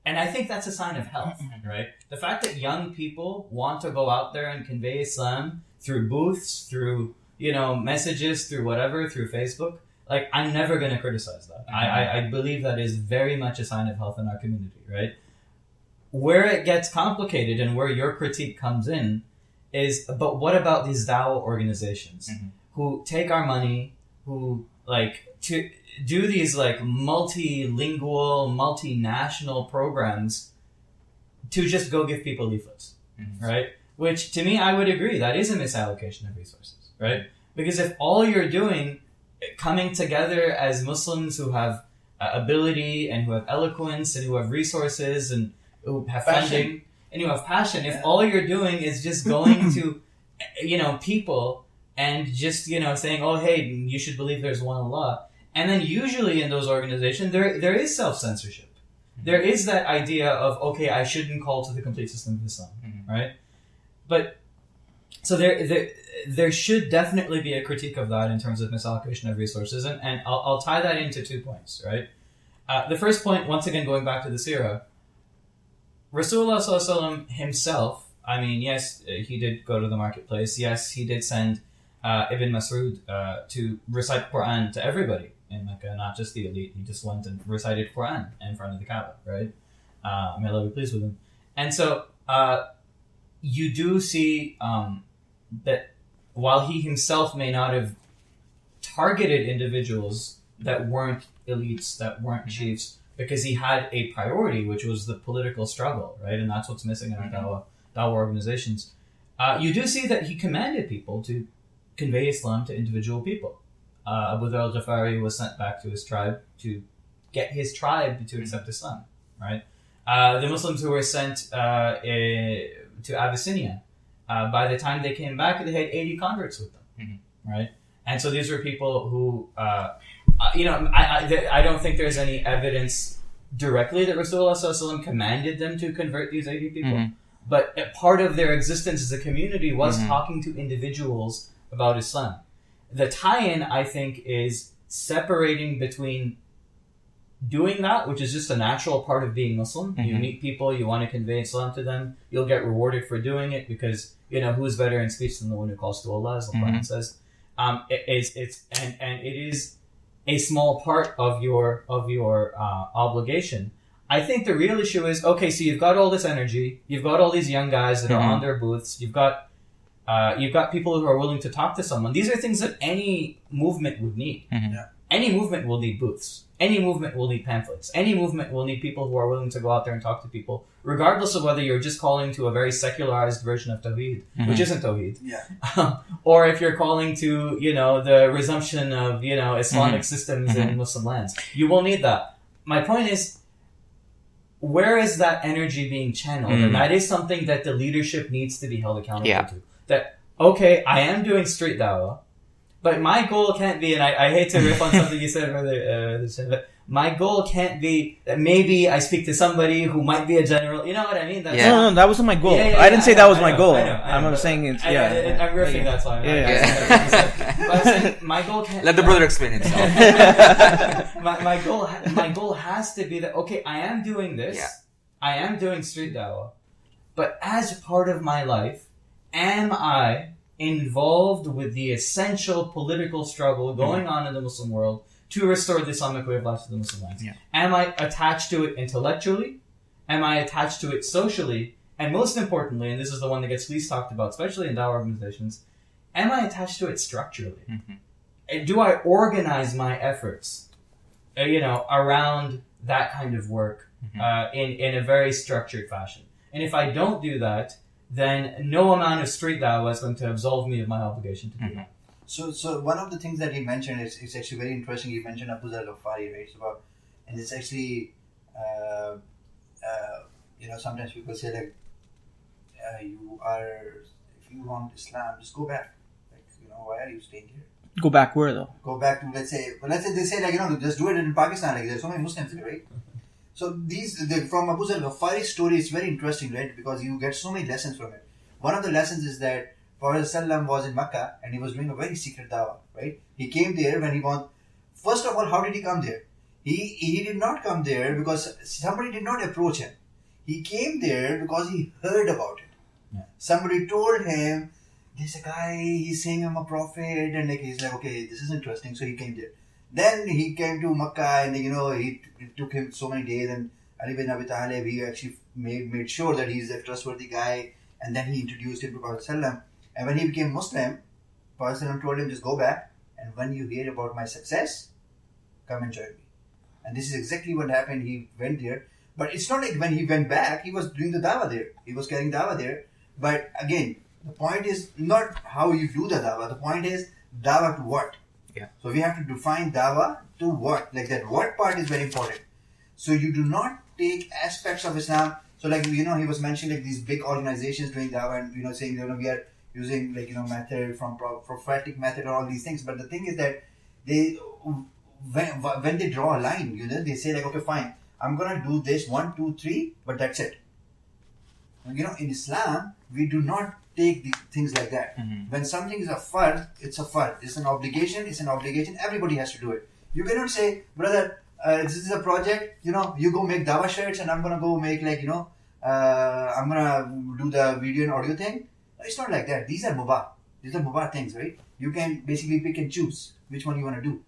And I think that's a sign of health, right? The fact that young people want to go out there and convey Islam through booths, through, messages, through whatever, through Facebook, like, I'm never going to criticize that. I believe that is very much a sign of health in our community, right? Where it gets complicated and where your critique comes in is, but what about these Dawah organizations who take our money, who, to do these, multilingual, multinational programs to just go give people leaflets, right? Which, to me, I would agree, that is a misallocation of resources, right? Because if all you're doing, coming together as Muslims who have ability and who have eloquence and who have resources and who have funding and who have passion, if all you're doing is just going to, people and just, saying, oh, hey, you should believe there's one Allah. And then usually in those organizations, there is self-censorship. There is that idea of, okay, I shouldn't call to the complete system of Islam, right? But, so there should definitely be a critique of that in terms of misallocation of resources. And I'll tie that into 2 points, right? The first point, once again, going back to the seerah, Rasulullah ﷺ himself, I mean, yes, he did go to the marketplace. Yes, he did send Ibn Mas'ud to recite Quran to everybody in Mecca, not just the elite. He just went and recited Quran in front of the Kaaba, right? May Allah be pleased with him. And so you do see that while he himself may not have targeted individuals that weren't elites, that weren't chiefs, because he had a priority, which was the political struggle, right? And that's what's missing in our Dawah organizations. You do see that he commanded people to convey Islam to individual people. Abu Dharr al-Ghifari was sent back to his tribe to get his tribe to accept Islam, right? The Muslims who were sent to Abyssinia, by the time they came back, they had 80 converts with them, right? And so these were people who, I don't think there's any evidence directly that Rasulullah ﷺ commanded them to convert these 80 people. But part of their existence as a community was talking to individuals about Islam. The tie-in, I think, is separating between doing that, which is just a natural part of being Muslim. You meet people, you want to convey Islam to them, you'll get rewarded for doing it because, who's better in speech than the one who calls to Allah, as the Quran says. It is a small part of your obligation. I think the real issue is, okay, so you've got all this energy, you've got all these young guys that are on their booths, you've got people who are willing to talk to someone. These are things that any movement would need. Any movement will need booths. Any movement will need pamphlets. Any movement will need people who are willing to go out there and talk to people, regardless of whether you're just calling to a very secularized version of Tawheed, which isn't Tawheed. Or if you're calling to, the resumption of, Islamic systems in Muslim lands. You will need that. My point is, where is that energy being channeled? And that is something that the leadership needs to be held accountable to. That, okay, I am doing street dawah, but my goal can't be, and I hate to riff on something you said, but my goal can't be that maybe I speak to somebody who might be a general, you know what I mean? That's No, that wasn't my goal. I didn't say that was my goal. I'm saying it's, I'm riffing, that's why. But my goal can't... Let the brother explain himself. my goal has to be that, okay, I am doing this. I am doing street dawah. But as part of my life, am I involved with the essential political struggle going on in the Muslim world to restore the Islamic way of life to the Muslim lands? Am I attached to it intellectually? Am I attached to it socially? And most importantly, and this is the one that gets least talked about, especially in Dawah organizations, am I attached to it structurally? Do I organize my efforts, around that kind of work in a very structured fashion? And if I don't do that, then no amount of street dawah is going to absolve me of my obligation to do that. So one of the things that he mentioned is actually very interesting. He mentioned Abu Dharr al-Ghifari, right? And it's actually, sometimes people say like, if you want Islam, just go back. Like, why are you staying here? Go back where though? Go back to, let's say they say like, just do it in Pakistan. Like there's so many Muslims here, right? So from Abu Dharr al-Ghifari's story, it's very interesting, right? Because you get so many lessons from it. One of the lessons is that Prophet ﷺ was in Mecca and he was doing a very secret dawah, right? He came there first of all, how did he come there? He did not come there because somebody did not approach him. He came there because he heard about it. Yeah. Somebody told him, there's a guy, he's saying I'm a prophet, and like he's like, okay, this is interesting. So he came there. Then he came to Makkah, and it took him so many days. And Ali bin Abi Talib, he actually made sure that he's a trustworthy guy, and then he introduced him to Prophet ﷺ. And when he became Muslim, Prophet ﷺ told him, just go back, and when you hear about my success, come and join me. And this is exactly what happened. He went there. But it's not like when he went back, he was doing the dawah there. He was carrying dawah there. But again, the point is not how you do the dawah. The point is dawah to what? Yeah. So we have to define dawah to what. Like that what part is very important. So you do not take aspects of Islam. So like, he was mentioning like these big organizations doing dawah and, saying, we are using like, method from prophetic method or all these things. But the thing is that when they draw a line, they say like, okay, fine, I'm going to do this 1, 2, 3, but that's it. In Islam, we do not take these things like that. Mm-hmm. When something is a fard, it's a fard. It's an obligation. Everybody has to do it. You cannot say, brother, this is a project, you go make dawah shirts and I'm going to go make like, I'm going to do the video and audio thing. It's not like that. These are mubah. These are mubah things, right? You can basically pick and choose which one you want to do.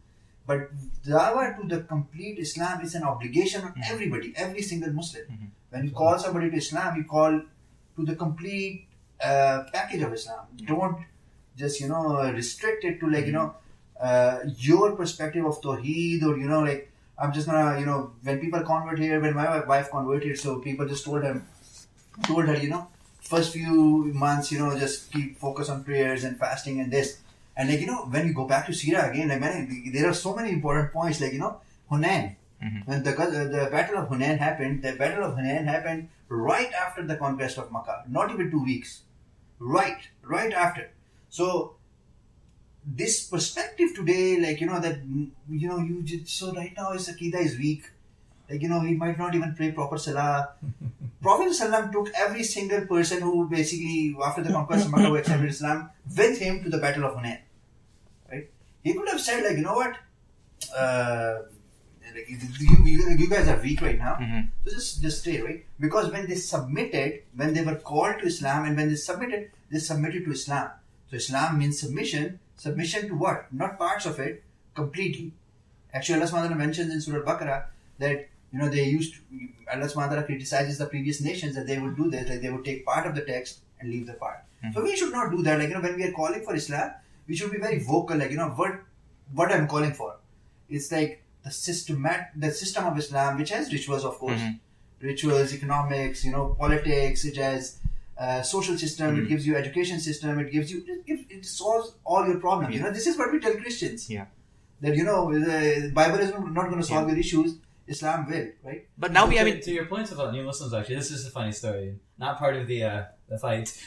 But dawah to the complete Islam is an obligation on everybody, every single Muslim. Mm-hmm. When you call somebody to Islam, you call to the complete package of Islam. Don't just, restrict it to like, your perspective of Tawheed or, like, I'm just gonna, when people convert here, when my wife converted, so people just told her, first few months, just keep focus on prayers and fasting and this. And like, when you go back to Sirah again, like, there are so many important points, like, Hunain. Mm-hmm. When the Battle of Hunain happened right after the conquest of Makkah, not even 2 weeks. Right after. So, this perspective today, like, that, so right now his Aqidah is weak. Like, he might not even pray proper Salah. Prophet ﷺ took every single person who basically, after the conquest of Makkah, who accepted Islam, with him to the Battle of Hunain. Right? He could have said, like, you know what? You guys are weak right now. Mm-hmm. So just stay, right? Because when they were called to Islam and when they submitted to Islam. So Islam means submission. Submission to what? Not parts of it, completely. Actually, Allah SWT mentions in Surah Al-Baqarah that, Allah SWT criticizes the previous nations that they would do this, like they would take part of the text and leave the part. Mm-hmm. So we should not do that. Like, when we are calling for Islam, we should be very vocal, like, what I'm calling for. It's like the system of Islam, which has rituals, of course. Mm-hmm. Rituals, economics, politics, it has social system, Mm-hmm. it gives you education system, it solves all your problems. Yeah. This is what we tell Christians. Yeah. That, the Bible is not going to solve your issues, Islam will, right? But now to your points about new Muslims, actually, this is a funny story. Not part of the fight.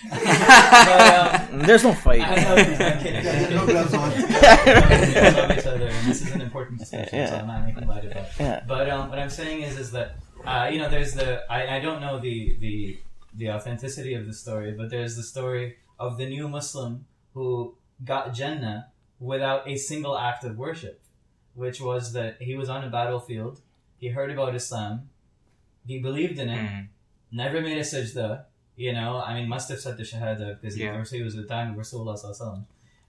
There's no fight. I'm kidding. Yeah, no gloves on. We love each other, and this is an important discussion, so I'm not making light of it. Yeah. But what I'm saying is that there's I don't know the authenticity of the story, but there's the story of the new Muslim who got Jannah without a single act of worship, which was that he was on a battlefield, he heard about Islam, he believed in it, Mm-hmm. never made a sajda, must have said the shahada because he was at the time of Rasulullah sallallahu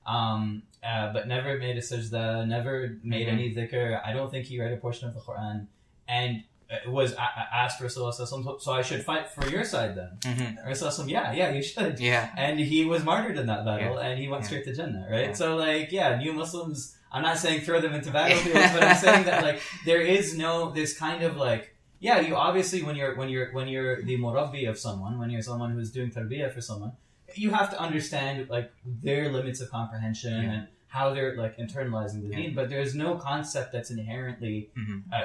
alaihi wasallam, but never made a sajda, never made any dhikr. I don't think he read a portion of the Quran, and was asked Rasulullah sallallahu alaihi wasallam, so I should fight for your side then. Mm-hmm. Rasulullah, yeah, you should. Yeah. And he was martyred in that battle, and he went straight to Jannah, right? Yeah. So, like, new Muslims, I'm not saying throw them into battlefields, but I'm saying that, like, there is this kind of, like, you obviously, when you're the murabbi of someone, when you're someone who's doing tarbiyah for someone, you have to understand, like, their limits of comprehension and how they're, like, internalizing the deen, but there's no concept that's inherently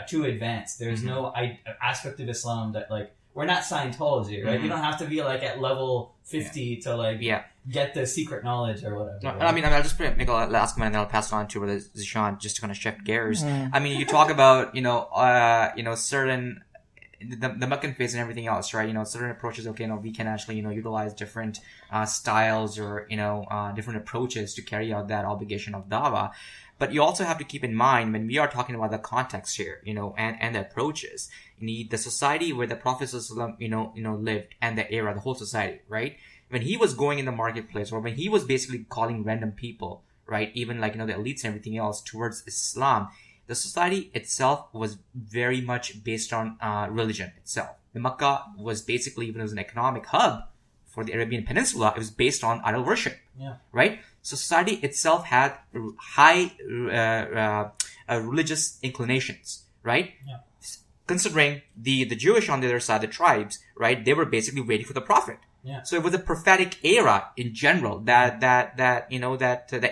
too advanced. There's no aspect of Islam that, like, we're not Scientology, right? You don't have to be, like, at level 50 to, like, get the secret knowledge or whatever. No, right? I mean, I'll just make a last comment and then I'll pass it on to Brother Zishan just to kind of shift gears. I mean, you talk about, certain, the Meccan phase and everything else, right? Certain approaches, we can actually, utilize different styles or, different approaches to carry out that obligation of dawah. But you also have to keep in mind when we are talking about the context here, and the approaches, the society where the Prophet ﷺ, lived, and the era, the whole society, right? When he was going in the marketplace, or when he was basically calling random people, right, even like, the elites and everything else towards Islam, the society itself was very much based on religion itself. The Makkah was basically, even as an economic hub for the Arabian Peninsula, it was based on idol worship, right? So society itself had high religious inclinations, right? Yeah. Considering the Jewish on the other side, the tribes, right? They were basically waiting for the Prophet. Yeah. So it was a prophetic era in general, that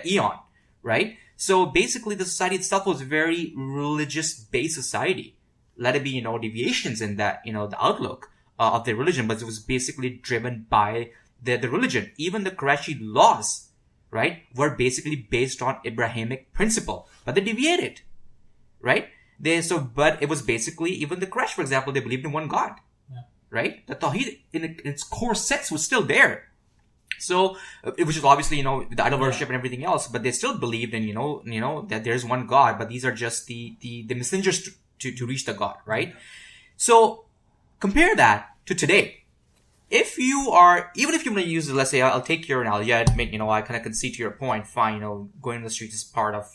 eon, right? So basically the society itself was a very religious-based society. Let it be, deviations in that, the outlook of their religion, but it was basically driven by the religion. Even the Qurayshi laws, right, were basically based on Abrahamic principle, but they deviated, right? But it was basically, even the Quraysh, for example, they believed in one God, right? The Tawheed in its core sense was still there. So, which is obviously, the idol worship and everything else, but they still believed in, that there's one God, but these are just the messengers to reach the God, right? So, compare that to today. Even if you want to use, let's say, I'll take your analogy, I admit, I kind of concede to your point, fine, going in the streets is part of,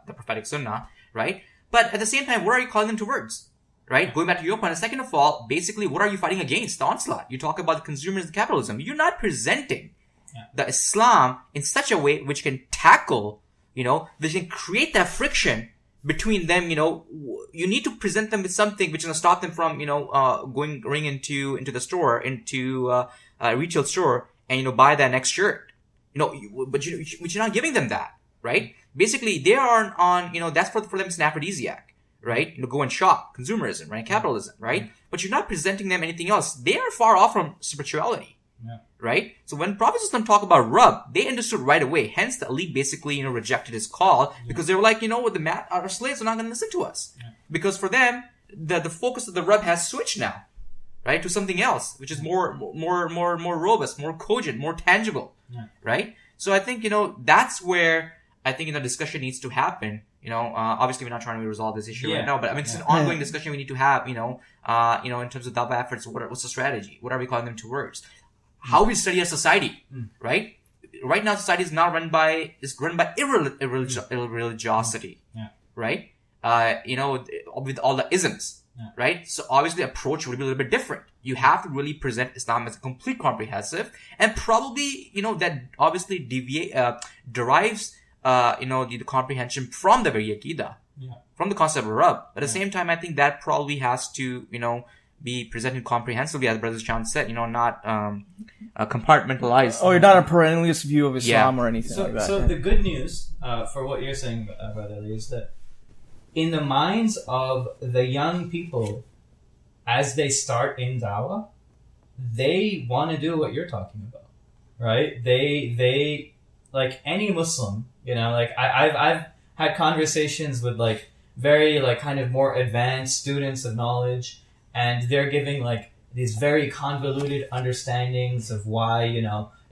the prophetic sunnah, right? But at the same time, what are you calling them towards? Right? Going back to your point, and second of all, basically, what are you fighting against? The onslaught. You talk about the consumers and capitalism. You're not presenting the Islam in such a way which can tackle, which can create that friction between them. You need to present them with something which is going to stop them from, going into the store, into a retail store, and, buy that next shirt. But you're not giving them that, right? Basically, they are on, that's for them, it's an aphrodisiac. Right? Go and shop. Consumerism, right? Capitalism, right? But you're not presenting them anything else. They are far off from spirituality. Right? So when Prophet ﷺ talked about rub, they understood right away. Hence, the elite basically, rejected his call because they were like, our slaves are not going to listen to us. Because for them, the focus of the rub has switched now, right? To something else, which is more robust, more cogent, more tangible, right? So I think, that's where I think, discussion needs to happen. Obviously we're not trying to resolve this issue right now, but I mean, it's an ongoing discussion we need to have, in terms of Dawah efforts. What's the strategy? What are we calling them towards? How we study a society, right? Right now, society is now run by irreligiosity, right? With all the isms, right? So obviously, the approach will be a little bit different. You have to really present Islam as a complete comprehensive, and probably, that obviously derives the comprehension from the very Aqidah, from the concept of Rabb. But at the same time, I think that probably has to, be presented comprehensively, as Brother Chan said, not compartmentalized. Oh, you're not a perennialist view of Islam or anything like that. So the good news for what you're saying, Brother Ali, is that in the minds of the young people, as they start in Dawah, they want to do what you're talking about, right? They like any Muslim, I've had conversations with very kind of more advanced students of knowledge, and they're giving these very convoluted understandings of why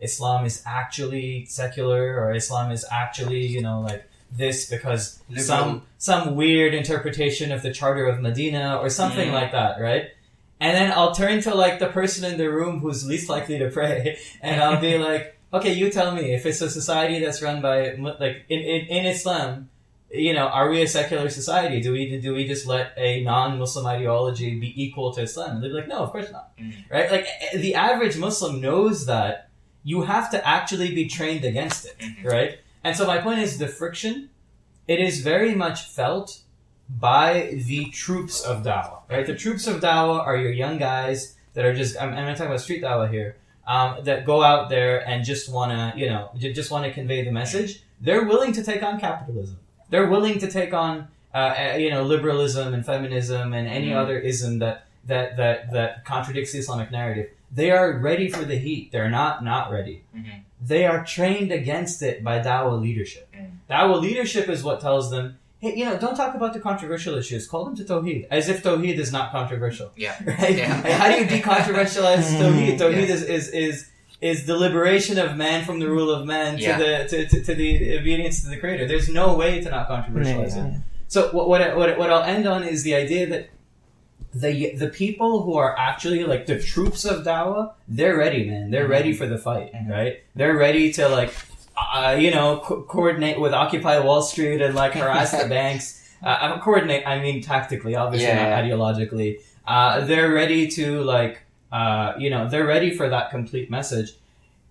Islam is actually secular, or Islam is actually this because some weird interpretation of the Charter of Medina or something like that, right? And then I'll turn to the person in the room who's least likely to pray, and I'll be like, okay, you tell me, if it's a society that's run by in Islam, are we a secular society? Do we just let a non-Muslim ideology be equal to Islam? And they'd be like, no, of course not. Right? The average Muslim knows that you have to actually be trained against it, right? And so my point is, the friction, it is very much felt by the troops of Dawah, right? The troops of Dawah are your young guys that are just, I'm not talking about street Dawah here, that go out there and just want to convey the message. They're willing to take on capitalism. They're willing to take on, liberalism and feminism and any other ism that contradicts the Islamic narrative. They are ready for the heat. They're not ready. They are trained against it by Dawah leadership. Dawah leadership is what tells them, hey, don't talk about the controversial issues. Call them to Tawheed. As if Tawheed is not controversial. Yeah. Right? Yeah. How do you decontroversialize Tawheed? Tawheed is is the liberation of man from the rule of man Yeah. to the obedience to the Creator. There's no way to not controversialize it. So what I'll end on is the idea that the people who are actually like the troops of Dawah, they're ready, man. They're ready for the fight, right? They're ready to like, coordinate with Occupy Wall Street and like harass the banks. Coordinate, I mean tactically, obviously not ideologically. They're ready to like, they're ready for that complete message.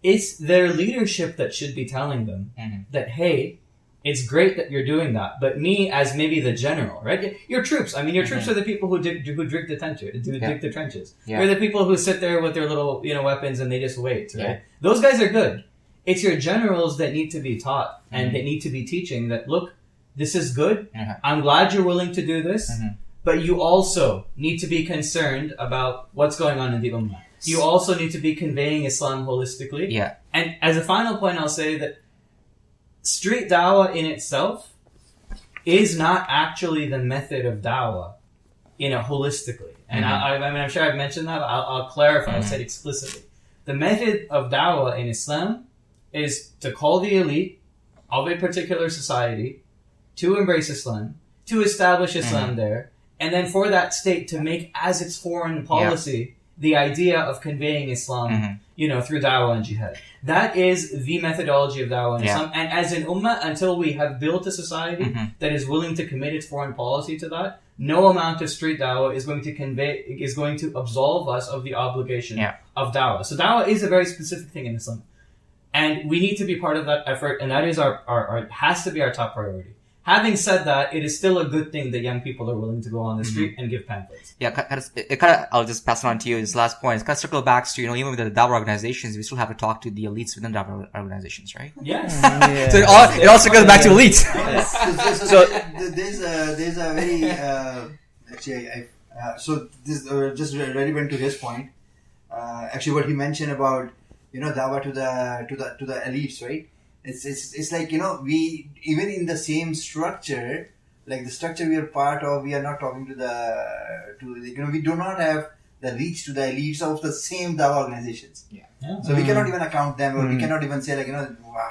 It's their leadership that should be telling them that, hey, it's great that you're doing that, but me as maybe the general, right? Your troops. I mean, your troops are the people who dig the trenches. Yeah. They're the people who sit there with their little, weapons and they just wait, right? Yeah. Those guys are good. It's your generals that need to be taught and they need to be teaching that, look, this is good. I'm glad you're willing to do this, but you also need to be concerned about what's going on in the Ummah. You also need to be conveying Islam holistically. Yeah. And as a final point, I'll say that street dawah in itself is not actually the method of dawah, holistically. And I mean, I'm sure I've mentioned that, but I'll clarify. I said explicitly. The method of dawah in Islam is to call the elite of a particular society to embrace Islam, to establish Islam there, and then for that state to make as its foreign policy the idea of conveying Islam, through dawah and jihad. That is the methodology of dawah in Islam. And as an ummah, until we have built a society that is willing to commit its foreign policy to that, no amount of street dawah is going to absolve us of the obligation of dawah. So dawah is a very specific thing in Islam. And we need to be part of that effort, and that is our has to be our top priority. Having said that, it is still a good thing that young people are willing to go on the street and give pamphlets. Yeah, I'll just pass it on to you. This last point, it kind of circle back to, even with the Dawah organizations, we still have to talk to the elites within Dawah organizations, right? Yes. So it also goes back to elites. Yes. So there's a very just relevant to his point. Actually, what he mentioned about dawah to the elites, right? It's like, we, even in the same structure, like the structure we are part of, we are not talking we do not have the reach to the elites of the same dawah organizations. So we cannot even account them, or we cannot even say like,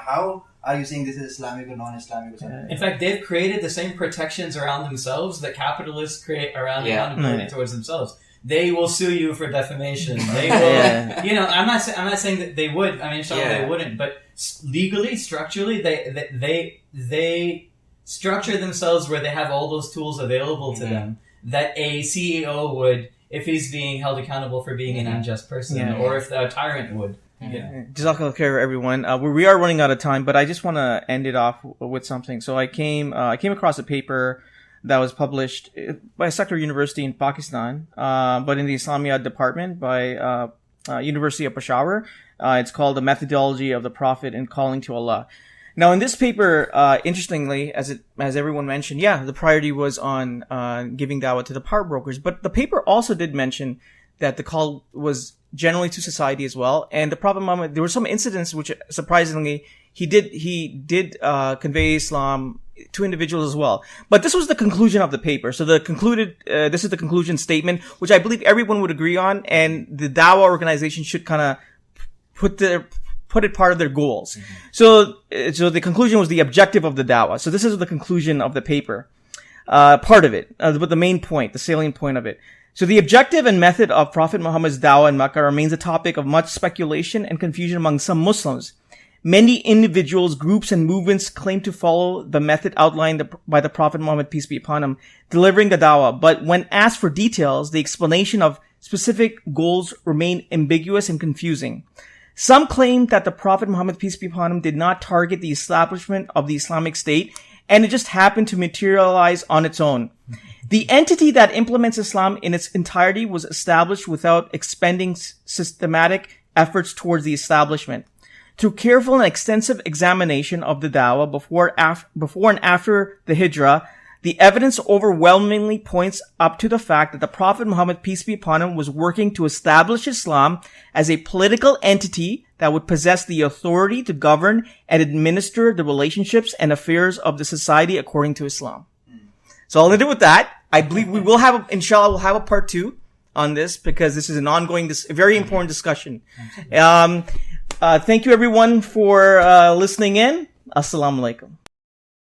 how are you saying this is Islamic or non-Islamic or something? In fact, they've created the same protections around themselves that capitalists create around accountability towards themselves. They will sue you for defamation. They will, I'm not saying that they would. I mean, they wouldn't. But legally, structurally, they structure themselves where they have all those tools available to them that a CEO would, if he's being held accountable for being an unjust person, or if a tyrant would. Jazakallah khair, everyone. We are running out of time, but I just want to end it off with something. So I came across a paper that was published by a secular university in Pakistan, but in the Islamiyat department by University of Peshawar. It's called The Methodology of the Prophet in Calling to Allah. Now, in this paper, interestingly, as everyone mentioned, the priority was on giving dawah to the power brokers. But the paper also did mention that the call was generally to society as well. And the Prophet Muhammad, there were some incidents which, surprisingly, he did convey Islam to individuals as well. But this was the conclusion of the paper. So this is the conclusion statement, which I believe everyone would agree on, and the Dawah organization should kind of put it part of their goals. So the conclusion was the objective of the Dawah. So this is the conclusion of the paper, part of it, but the main point, the salient point of it. So the objective and method of Prophet Muhammad's Dawah in Makkah remains a topic of much speculation and confusion among some Muslims. Many individuals, groups, and movements claim to follow the method outlined by the Prophet Muhammad, peace be upon him, delivering the dawah. But when asked for details, the explanation of specific goals remain ambiguous and confusing. Some claim that the Prophet Muhammad, peace be upon him, did not target the establishment of the Islamic State, and it just happened to materialize on its own. The entity that implements Islam in its entirety was established without expending systematic efforts towards the establishment. Through careful and extensive examination of the dawah before and after the hijrah, the evidence overwhelmingly points up to the fact that the Prophet Muhammad, peace be upon him, was working to establish Islam as a political entity that would possess the authority to govern and administer the relationships and affairs of the society according to Islam. So I'll end it with that. I believe we will have, inshallah, we'll have a part 2 on this, because this is an ongoing, very important discussion. Thank you everyone for listening in. Assalamu alaikum.